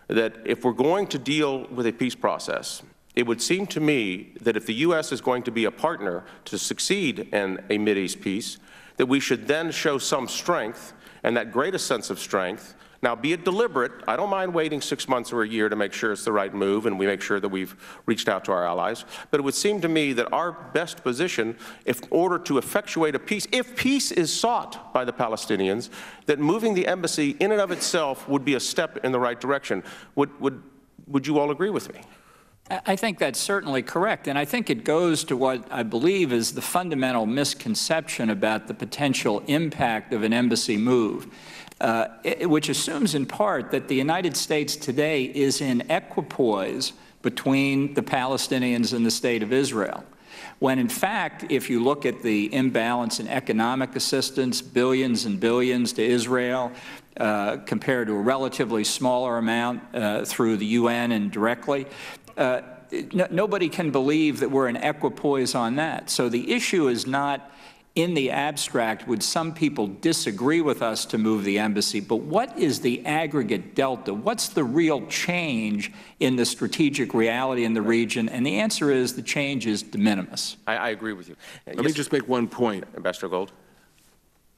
that if we're going to deal with a peace process, it would seem to me that if the U.S. is going to be a partner to succeed in a Mideast peace, that we should then show some strength, and that greatest sense of strength. Now, be it deliberate. I don't mind waiting 6 months or a year to make sure it's the right move and we make sure that we've reached out to our allies. But it would seem to me that our best position, in order to effectuate a peace, if peace is sought by the Palestinians, that moving the embassy in and of itself would be a step in the right direction. Would you all agree with me? I think that's certainly correct, and I think it goes to what I believe is the fundamental misconception about the potential impact of an embassy move, which assumes in part that the United States today is in equipoise between the Palestinians and the State of Israel, when in fact, if you look at the imbalance in economic assistance, billions and billions to Israel, compared to a relatively smaller amount through the UN and directly, nobody can believe that we're in equipoise on that. So the issue is not in the abstract, would some people disagree with us to move the embassy, but what is the aggregate delta? What's the real change in the strategic reality in the region? And the answer is the change is de minimis. I agree with you. Let me just make one point. Ambassador Gold.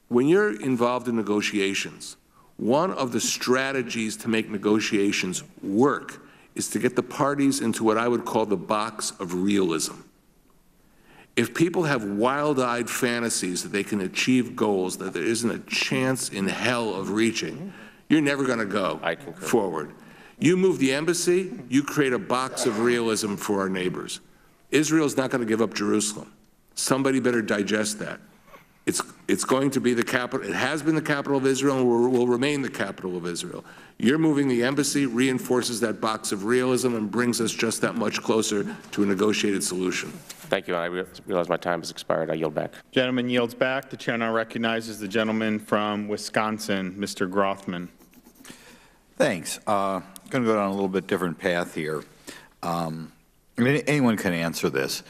When you're involved in negotiations, one of the strategies to make negotiations work is to get the parties into what I would call the box of realism. If people have wild-eyed fantasies that they can achieve goals that there isn't a chance in hell of reaching, you're never going to go forward. You move the embassy, you create a box of realism for our neighbors. Israel's not going to give up Jerusalem. Somebody better digest that. It's going to be the capital. It has been the capital of Israel and will remain the capital of Israel. You're moving the embassy, reinforces that box of realism, and brings us just that much closer to a negotiated solution. Thank you. I realize my time has expired. I yield back. Gentleman yields back. The chair now recognizes the gentleman from Wisconsin, Mr. Grothman. Thanks. I'm going to go down a little bit different path here. I mean, anyone can answer this.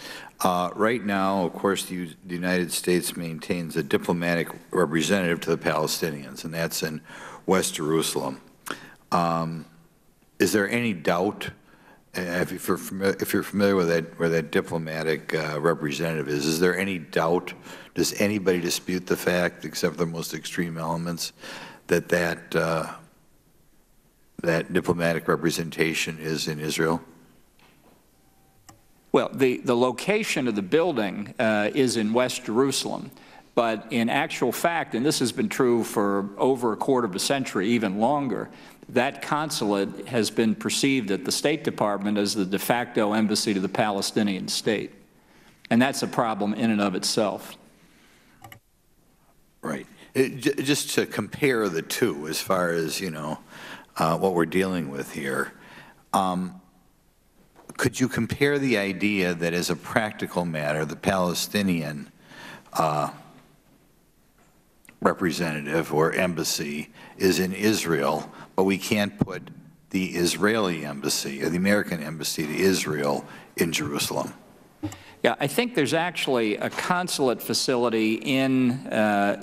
Right now, of course, the United States maintains a diplomatic representative to the Palestinians, and that's in West Jerusalem. Is there any doubt, if you're familiar with where that diplomatic representative is there any doubt, does anybody dispute the fact, except for the most extreme elements, that that diplomatic representation is in Israel? Well, the location of the building is in West Jerusalem, but in actual fact, and this has been true for over a quarter of a century, even longer, that consulate has been perceived at the State Department as the de facto embassy to the Palestinian state. And that's a problem in and of itself. Right. Just to compare the two as far as, you know, what we're dealing with here, could you compare the idea that as a practical matter, the Palestinian representative or embassy is in Israel, but we can't put the Israeli embassy or the American embassy to Israel in Jerusalem? Yeah, I think there's actually a consulate facility in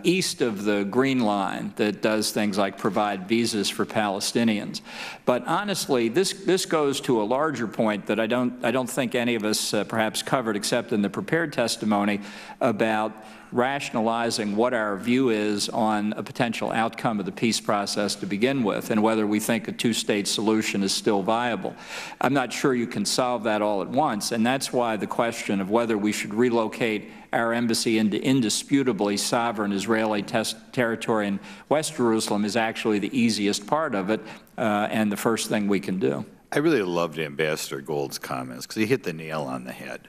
east of the Green Line that does things like provide visas for Palestinians. But honestly, this goes to a larger point that I don't think any of us perhaps covered, except in the prepared testimony, about rationalizing what our view is on a potential outcome of the peace process to begin with, and whether we think a two-state solution is still viable. I'm not sure you can solve that all at once, and that's why the question of whether we should relocate our embassy into indisputably sovereign Israeli territory in West Jerusalem is actually the easiest part of it, and the first thing we can do. I really loved Ambassador Gold's comments because he hit the nail on the head.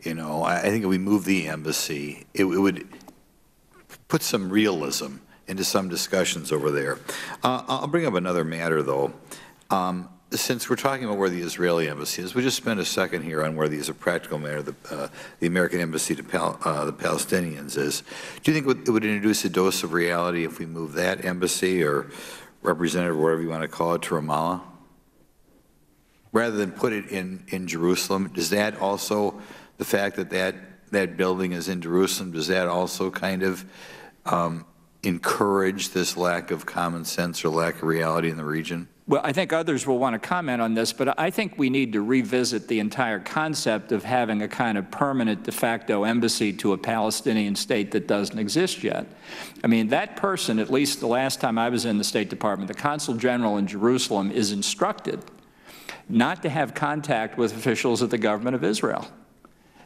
You know, I think if we move the embassy, it would put some realism into some discussions over there. I'll bring up another matter, though. Since we're talking about where the Israeli embassy is, we just spend a second here on where as a practical matter the American embassy to the Palestinians is. Do you think it would introduce a dose of reality if we move that embassy or representative, whatever you want to call it, to Ramallah, rather than put it in Jerusalem? Does that also, the fact that that building is in Jerusalem, does that also kind of encourage this lack of common sense or lack of reality in the region? Well, I think others will want to comment on this, but I think we need to revisit the entire concept of having a kind of permanent de facto embassy to a Palestinian state that doesn't exist yet. I mean, that person, at least the last time I was in the State Department, the Consul General in Jerusalem is instructed not to have contact with officials of the government of Israel,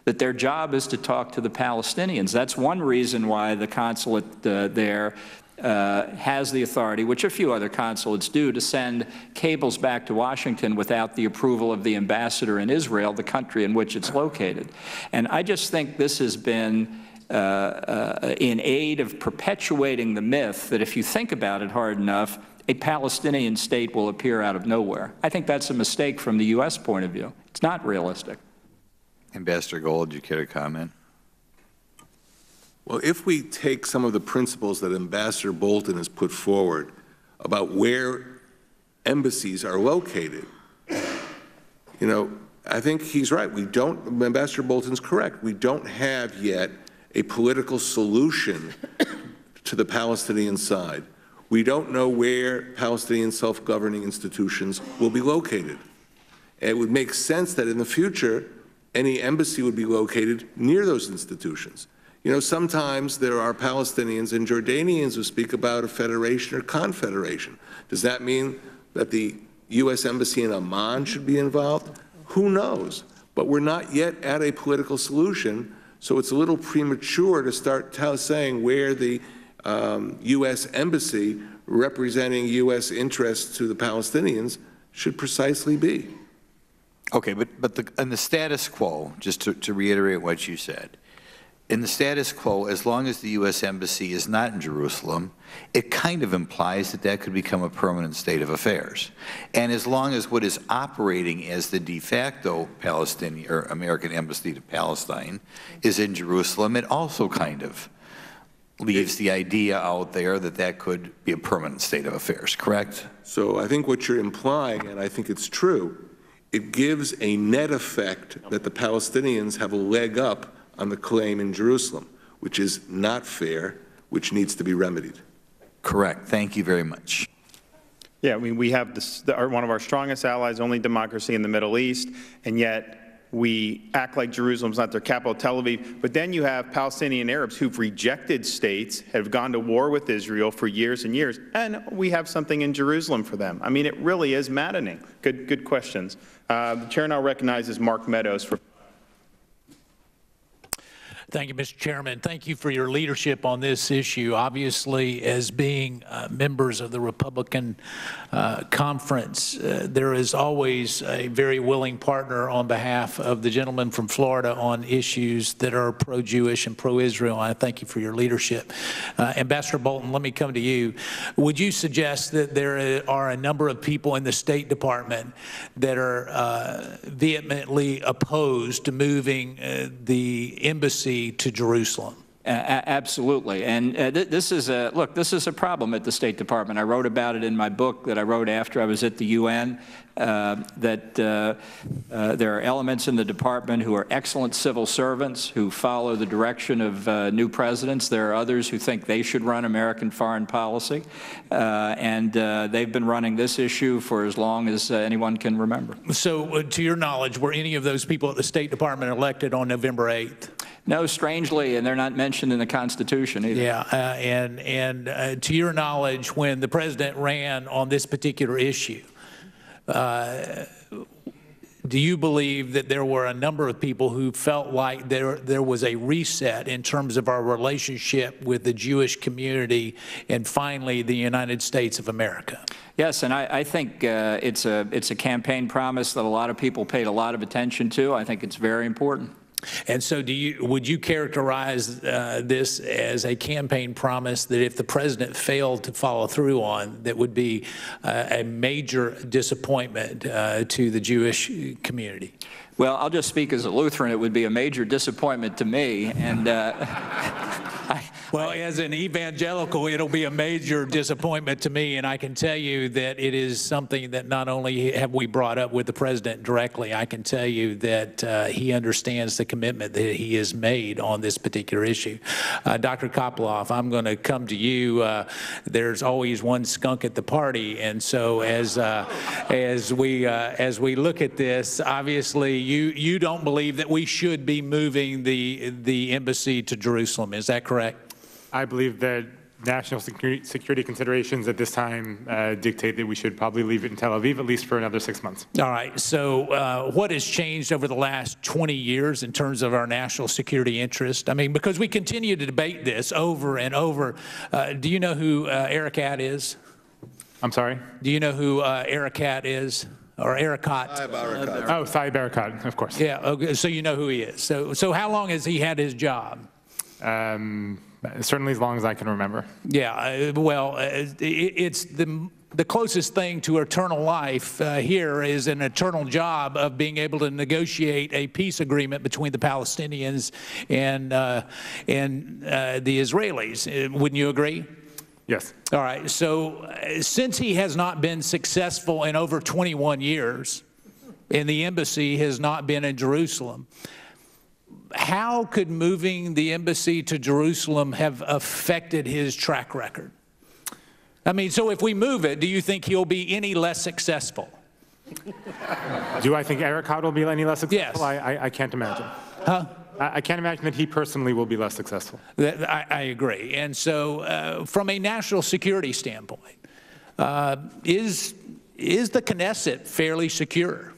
that their job is to talk to the Palestinians. That's one reason why the consulate there has the authority, which a few other consulates do, to send cables back to Washington without the approval of the ambassador in Israel, the country in which it's located. And I just think this has been in aid of perpetuating the myth that if you think about it hard enough, a Palestinian state will appear out of nowhere. I think that's a mistake from the U.S. point of view. It's not realistic. Ambassador Gold, do you care to comment? Well, if we take some of the principles that Ambassador Bolton has put forward about where embassies are located, you know, I think he's right. We don't, Ambassador Bolton's correct. We don't have yet a political solution to the Palestinian side. We don't know where Palestinian self-governing institutions will be located. And it would make sense that in the future, any embassy would be located near those institutions. You know, sometimes there are Palestinians and Jordanians who speak about a federation or confederation. Does that mean that the U.S. Embassy in Amman should be involved? Who knows? But we're not yet at a political solution, so it's a little premature to start saying where the U.S. Embassy representing U.S. interests to the Palestinians should precisely be. Okay, but in the status quo, just to reiterate what you said, in the status quo, as long as the U.S. Embassy is not in Jerusalem, it kind of implies that that could become a permanent state of affairs. And as long as what is operating as the de facto Palestinian or American Embassy to Palestine is in Jerusalem, it also kind of leaves the idea out there that that could be a permanent state of affairs, correct? So I think what you're implying, and I think it's true, it gives a net effect that the Palestinians have a leg up on the claim in Jerusalem, which is not fair, which needs to be remedied. Correct. Thank you very much. Yeah, I mean, we have one of our strongest allies, only democracy in the Middle East, and yet we act like Jerusalem's not their capital, Tel Aviv. But then you have Palestinian Arabs who've rejected states, have gone to war with Israel for years and years, and we have something in Jerusalem for them. I mean, it really is maddening. Good questions. The chair now recognizes Mark Meadows for. Thank you, Mr. Chairman. Thank you for your leadership on this issue. Obviously, as being members of the Republican conference, there is always a very willing partner on behalf of the gentleman from Florida on issues that are pro-Jewish and pro-Israel. I thank you for your leadership. Ambassador Bolton, let me come to you. Would you suggest that there are a number of people in the State Department that are vehemently opposed to moving the embassy to Jerusalem? Absolutely, and this is a problem at the State Department. I wrote about it in my book that I wrote after I was at the UN, that there are elements in the department who are excellent civil servants who follow the direction of new presidents. There are others who think they should run American foreign policy, and they've been running this issue for as long as anyone can remember. So, to your knowledge, were any of those people at the State Department elected on November 8th? No, strangely, and they're not mentioned in the Constitution either. Yeah, and to your knowledge, when the president ran on this particular issue, do you believe that there were a number of people who felt like there was a reset in terms of our relationship with the Jewish community and finally the United States of America? Yes, and I think it's a campaign promise that a lot of people paid a lot of attention to. I think it's very important. And so would you characterize this as a campaign promise that if the president failed to follow through on, that would be a major disappointment to the Jewish community? Well, I'll just speak as a Lutheran. It would be a major disappointment to me. And well, as an evangelical, it'll be a major disappointment to me. And I can tell you that it is something that not only have we brought up with the president directly, I can tell you that he understands the commitment that he has made on this particular issue. Dr. Coppola, I'm going to come to you. There's always one skunk at the party. And so as we look at this, obviously, you don't believe that we should be moving the embassy to Jerusalem. Is that correct? I believe that national security considerations at this time dictate that we should probably leave it in Tel Aviv at least for another 6 months. All right. So what has changed over the last 20 years in terms of our national security interest? I mean, because we continue to debate this over and over. Do you know who Erekat is? I'm sorry? Do you know who Erekat is? Or Erekat. Oh, Saeb Erekat, of course. Yeah, okay, so you know who he is. So how long has he had his job? Certainly as long as I can remember. Yeah, well, it's the closest thing to eternal life here is an eternal job of being able to negotiate a peace agreement between the Palestinians and the Israelis. Wouldn't you agree? Yes. All right. So since he has not been successful in over 21 years, and the embassy has not been in Jerusalem, how could moving the embassy to Jerusalem have affected his track record? I mean, so if we move it, do you think he'll be any less successful? Do I think Erekat will be any less successful? Yes. I can't imagine. Huh? I can't imagine that he personally will be less successful. I agree. And so from a national security standpoint, is the Knesset fairly secure?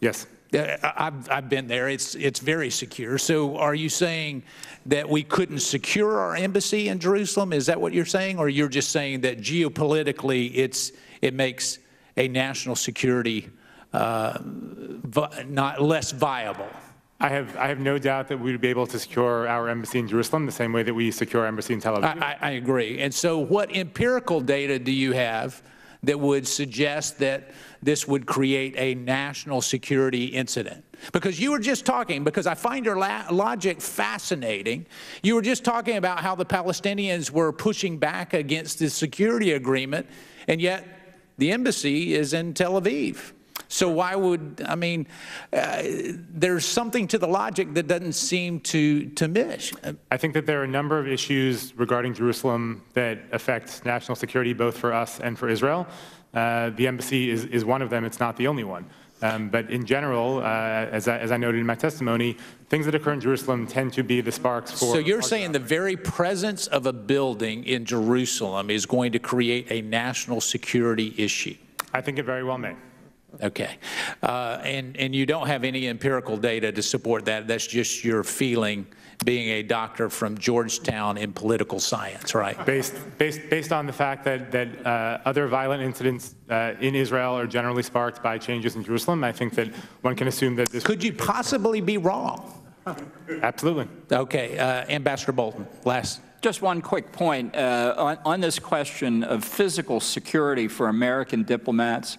Yes. I've been there. It's very secure. So are you saying that we couldn't secure our embassy in Jerusalem? Is that what you're saying? Or you're just saying that geopolitically it makes a national security not less viable? I have no doubt that we would be able to secure our embassy in Jerusalem the same way that we secure our embassy in Tel Aviv. I agree. And so what empirical data do you have that would suggest that this would create a national security incident? Because you were just talking, because I find your logic fascinating, you were just talking about how the Palestinians were pushing back against the security agreement, and yet the embassy is in Tel Aviv. So why would, I mean, there's something to the logic that doesn't seem to mesh. I think that there are a number of issues regarding Jerusalem that affect national security, both for us and for Israel. The embassy is one of them. It's not the only one. But in general, as I noted in my testimony, things that occur in Jerusalem tend to be the sparks for... So you're saying the very presence of a building in Jerusalem is going to create a national security issue? I think it very well may. Okay. And you don't have any empirical data to support that. That's just your feeling, being a doctor from Georgetown in political science, right? Based on the fact that other violent incidents in Israel are generally sparked by changes in Jerusalem, I think that one can assume that this... Could you possibly be wrong? Absolutely. Okay. Ambassador Bolton, last. Just one quick point on this question of physical security for American diplomats.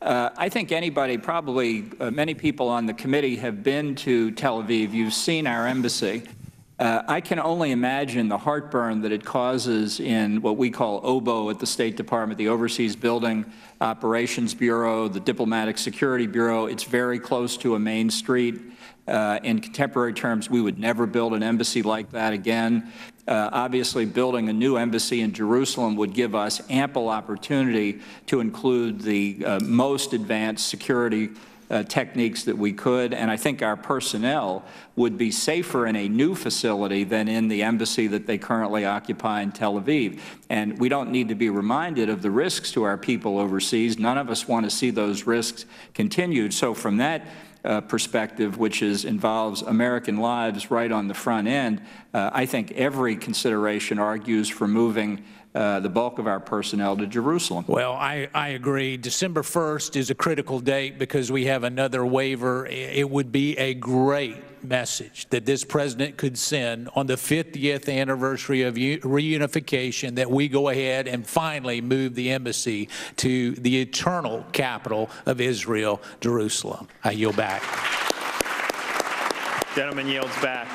I think anybody, probably many people on the committee have been to Tel Aviv. You've seen our embassy. I can only imagine the heartburn that it causes in what we call OBO at the State Department, the Overseas Building Operations Bureau, the Diplomatic Security Bureau. It's very close to a main street. In contemporary terms, we would never build an embassy like that again. Obviously, building a new embassy in Jerusalem would give us ample opportunity to include the most advanced security techniques that we could, and I think our personnel would be safer in a new facility than in the embassy that they currently occupy in Tel Aviv. And we don't need to be reminded of the risks to our people overseas. None of us want to see those risks continued. So from that perspective, which involves American lives right on the front end, I think every consideration argues for moving the bulk of our personnel to Jerusalem. Well, I agree. December 1st is a critical date because we have another waiver. It would be a great message that this president could send on the 50th anniversary of reunification that we go ahead and finally move the embassy to the eternal capital of Israel, Jerusalem. I yield back. Gentleman yields back.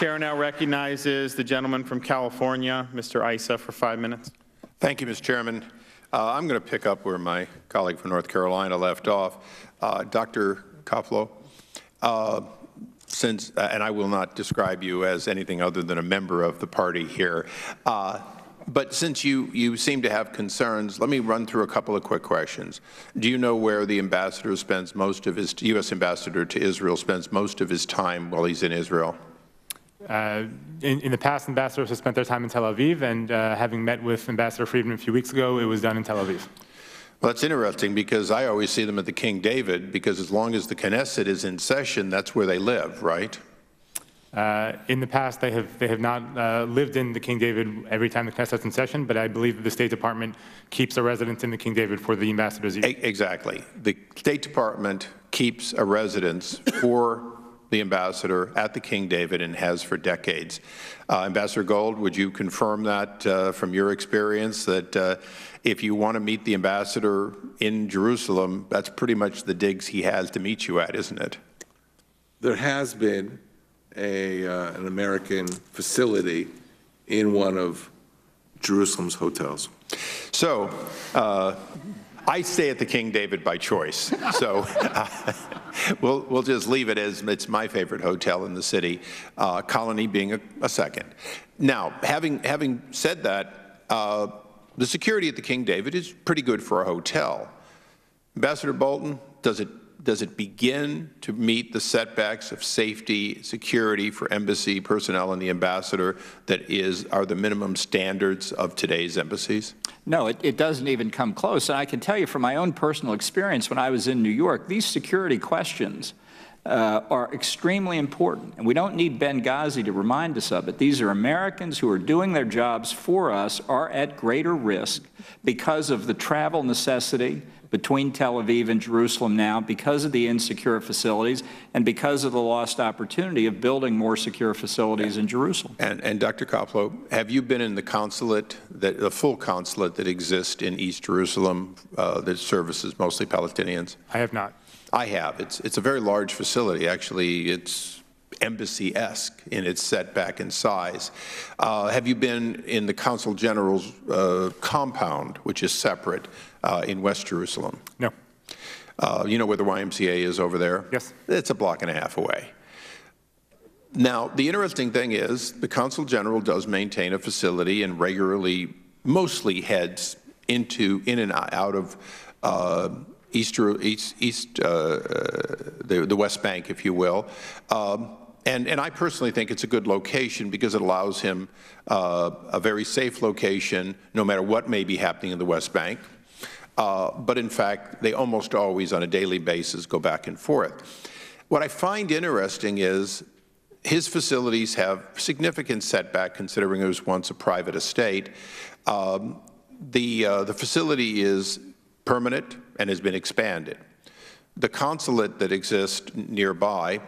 Chair now recognizes the gentleman from California, Mr. Issa, for 5 minutes. Thank you, Mr. Chairman. I'm going to pick up where my colleague from North Carolina left off. Dr. Coppola, and I will not describe you as anything other than a member of the party here, but since you seem to have concerns, let me run through a couple of quick questions. Do you know where the ambassador spends most of his, U.S. ambassador to Israel spends most of his time while he's in Israel? In the past, ambassadors have spent their time in Tel Aviv, and having met with Ambassador Friedman a few weeks ago, it was done in Tel Aviv. Well, that's interesting because I always see them at the King David, because as long as the Knesset is in session, that's where they live, right? In the past, they have not lived in the King David every time the Knesset's in session, but I believe that the State Department keeps a residence in the King David for the ambassadors. Exactly. The State Department keeps a residence for the ambassador at the King David and has for decades. Ambassador Gold, would you confirm that from your experience, that if you want to meet the ambassador in Jerusalem, that's pretty much the digs he has to meet you at, isn't it? There has been an American facility in one of Jerusalem's hotels. So, I stay at the King David by choice, so we'll just leave it as it's my favorite hotel in the city, Colony being a second. Now, having said that, the security at the King David is pretty good for a hotel. Ambassador Bolton, does it begin to meet the setbacks of safety, security for embassy personnel and the ambassador that are the minimum standards of today's embassies? No, it doesn't even come close. And I can tell you from my own personal experience when I was in New York, these security questions are extremely important. And we don't need Benghazi to remind us of it. These are Americans who are doing their jobs for us, are at greater risk because of the travel necessity between Tel Aviv and Jerusalem now because of the insecure facilities and because of the lost opportunity of building more secure facilities in Jerusalem. And Dr. Coppola, have you been in the consulate, the full consulate that exists in East Jerusalem that services mostly Palestinians? I have not. I have. It's a very large facility. Actually, it's embassy-esque in its setback and size. Have you been in the Consul General's compound, which is separate, in West Jerusalem? No. You know where the YMCA is over there? Yes. It's a block and a half away. Now, the interesting thing is the Consul General does maintain a facility and regularly, mostly heads in and out of the West Bank, if you will. And I personally think it's a good location because it allows him a very safe location no matter what may be happening in the West Bank. But in fact, they almost always on a daily basis go back and forth. What I find interesting is his facilities have significant setback considering it was once a private estate. The facility is permanent and has been expanded. The consulate that exists nearby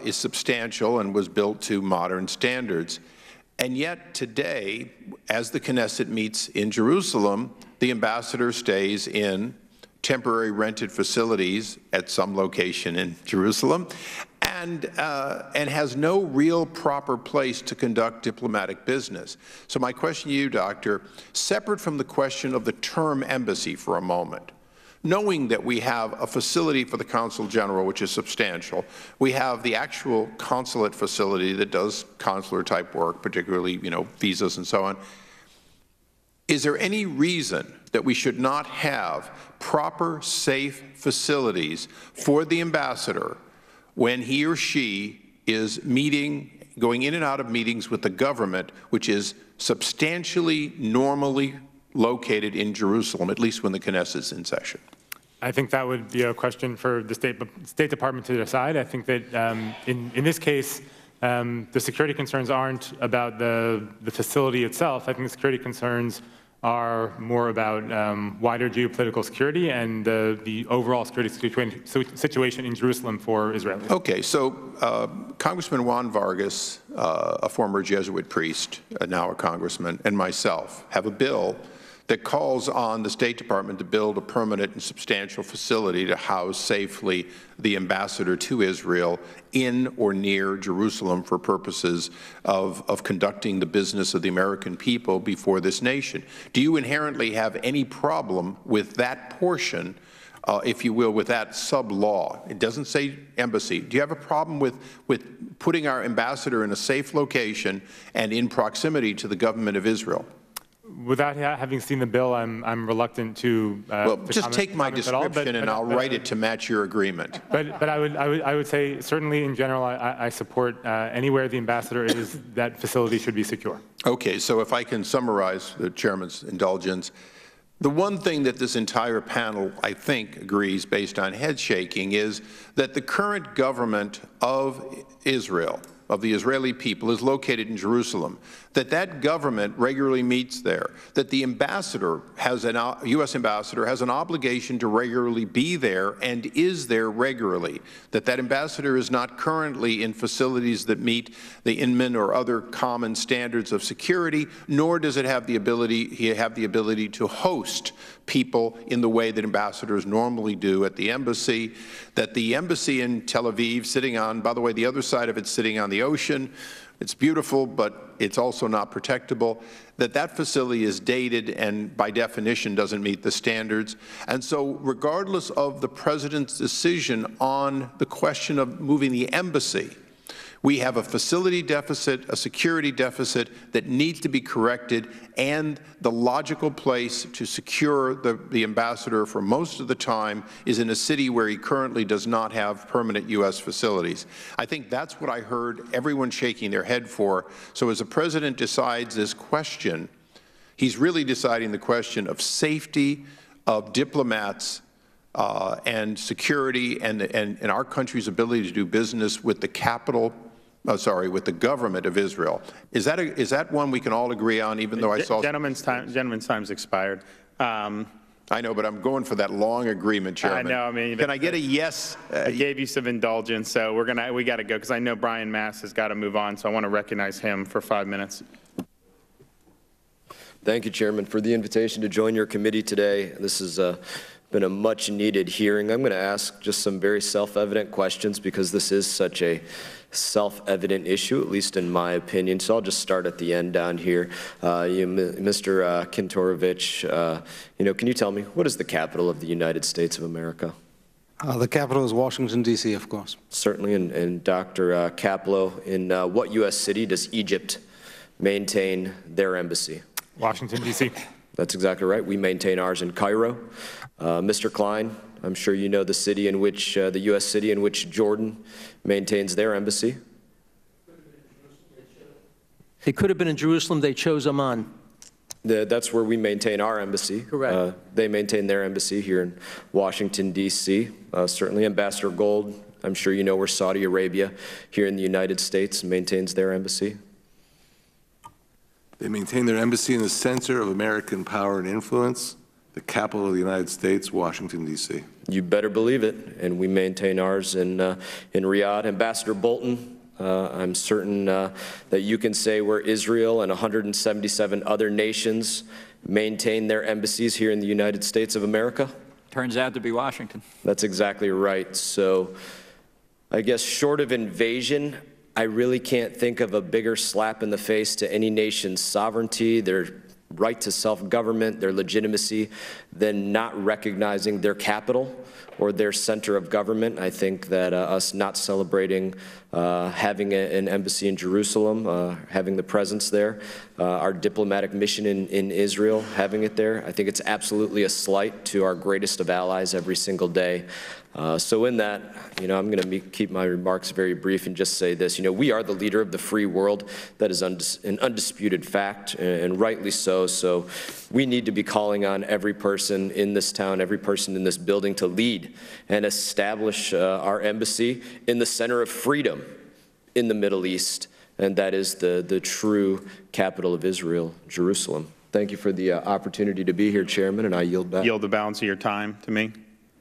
is substantial and was built to modern standards. And yet today, as the Knesset meets in Jerusalem, the ambassador stays in temporary rented facilities at some location in Jerusalem and has no real proper place to conduct diplomatic business. So my question to you, Doctor, separate from the question of the term embassy for a moment, knowing that we have a facility for the Consul General, which is substantial, we have the actual consulate facility that does consular type work, particularly, visas and so on. Is there any reason that we should not have proper, safe facilities for the ambassador when he or she is going in and out of meetings with the government, which is substantially normally located in Jerusalem, at least when the Knesset is in session? I think that would be a question for the State Department to decide. I think that in this case, the security concerns aren't about the facility itself. I think the security concerns are more about wider geopolitical security and the overall security situation in Jerusalem for Israelis. Okay, so Congressman Juan Vargas, a former Jesuit priest, now a congressman, and myself have a bill that calls on the State Department to build a permanent and substantial facility to house safely the ambassador to Israel in or near Jerusalem for purposes of conducting the business of the American people before this nation. Do you inherently have any problem with that portion, if you will, with that sub-law? It doesn't say embassy. Do you have a problem with putting our ambassador in a safe location and in proximity to the government of Israel? Without having seen the bill, I'm reluctant to. Well, just take my description and I'll write it to match your agreement. But I would say certainly in general I support anywhere the ambassador is, that facility should be secure. Okay, so if I can summarize the chairman's indulgence, the one thing that this entire panel, I think, agrees based on head shaking is that the current government of Israel, of the Israeli people, is located in Jerusalem, that government regularly meets there, that the ambassador U.S. ambassador has an obligation to regularly be there and is there regularly, that ambassador is not currently in facilities that meet the Inman or other common standards of security, nor does he have the ability to host people in the way that ambassadors normally do at the embassy, that the embassy in Tel Aviv, sitting on, by the way, the other side of it's sitting on the ocean, it's beautiful, but it's also not protectable, that facility is dated and by definition doesn't meet the standards. And so regardless of the president's decision on the question of moving the embassy, we have a facility deficit, a security deficit that needs to be corrected, and the logical place to secure the ambassador for most of the time is in a city where he currently does not have permanent U.S. facilities. I think that's what I heard everyone shaking their head for. So as the president decides this question, he's really deciding the question of safety of diplomats and security and our country's ability to do business with the capital. With the government of Israel. Is that one we can all agree on, even though I saw... Gentleman's time's expired. I know, but I'm going for that long agreement, Chairman. I know. I mean, can I get a yes? I gave you some indulgence, so we got to go because I know Brian Mass has got to move on. So I want to recognize him for 5 minutes. Thank you, Chairman, for the invitation to join your committee today. This has been a much-needed hearing. I'm going to ask just some very self-evident questions because this is such a self-evident issue, at least in my opinion. So I'll just start at the end down here. Mr. Kantorovich, can you tell me, what is the capital of the United States of America? The capital is Washington, D.C., of course. Certainly. And Dr. Coppola, in what U.S. city does Egypt maintain their embassy? Washington, D.C. That's exactly right. We maintain ours in Cairo. Mr. Klein, I'm sure you know the city in which, the U.S. city in which Jordan maintains their embassy. It could have been in Jerusalem. They chose Amman. That's where we maintain our embassy. Correct. They maintain their embassy here in Washington, D.C. Certainly, Ambassador Gold, I'm sure you know where Saudi Arabia here in the United States maintains their embassy. They maintain their embassy in the center of American power and influence, the capital of the United States, Washington, D.C. You better believe it, and we maintain ours in Riyadh. Ambassador Bolton, I'm certain that you can say where Israel and 177 other nations maintain their embassies here in the United States of America. Turns out to be Washington. That's exactly right. So I guess short of invasion, I really can't think of a bigger slap in the face to any nation's sovereignty, their right to self-government, their legitimacy, than not recognizing their capital or their center of government. I think that us not celebrating having an embassy in Jerusalem, having the presence there, our diplomatic mission in Israel, having it there, I think it's absolutely a slight to our greatest of allies every single day. So in that, I'm going to keep my remarks very brief and just say this. We are the leader of the free world. That is an undisputed fact, and rightly so. So we need to be calling on every person in this town, every person in this building to lead and establish our embassy in the center of freedom in the Middle East, and that is the true capital of Israel, Jerusalem. Thank you for the opportunity to be here, Chairman, and I yield back. Yield the balance of your time to me?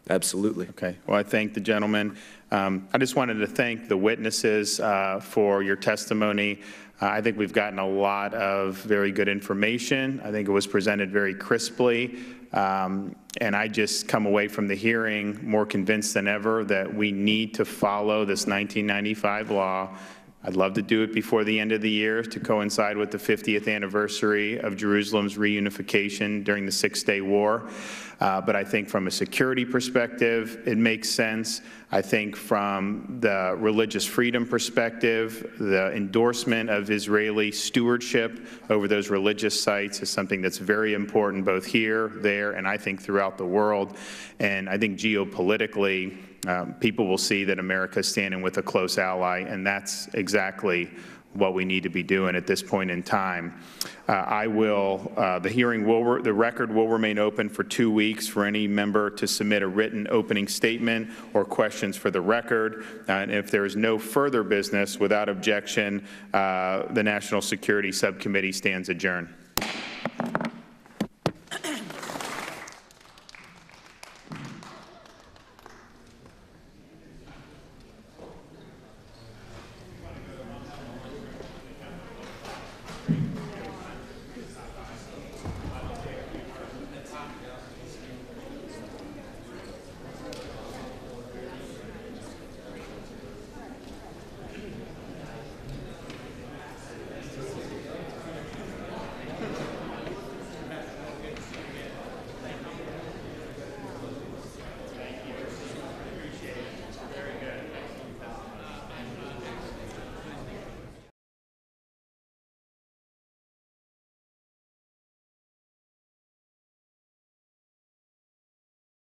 Absolutely. Okay. Well, I thank the gentleman. I just wanted to thank the witnesses for your testimony. I think we've gotten a lot of very good information. I think it was presented very crisply. And I just come away from the hearing more convinced than ever that we need to follow this 1995 law. I'd love to do it before the end of the year to coincide with the 50th anniversary of Jerusalem's reunification during the Six-Day War. But I think from a security perspective, it makes sense. I think from the religious freedom perspective, the endorsement of Israeli stewardship over those religious sites is something that's very important both here, there, and I think throughout the world. And I think geopolitically, people will see that America is standing with a close ally, and that's exactly what we need to be doing at this point in time. The record will remain open for 2 weeks for any member to submit a written opening statement or questions for the record. And if there is no further business, without objection, the National Security Subcommittee stands adjourned.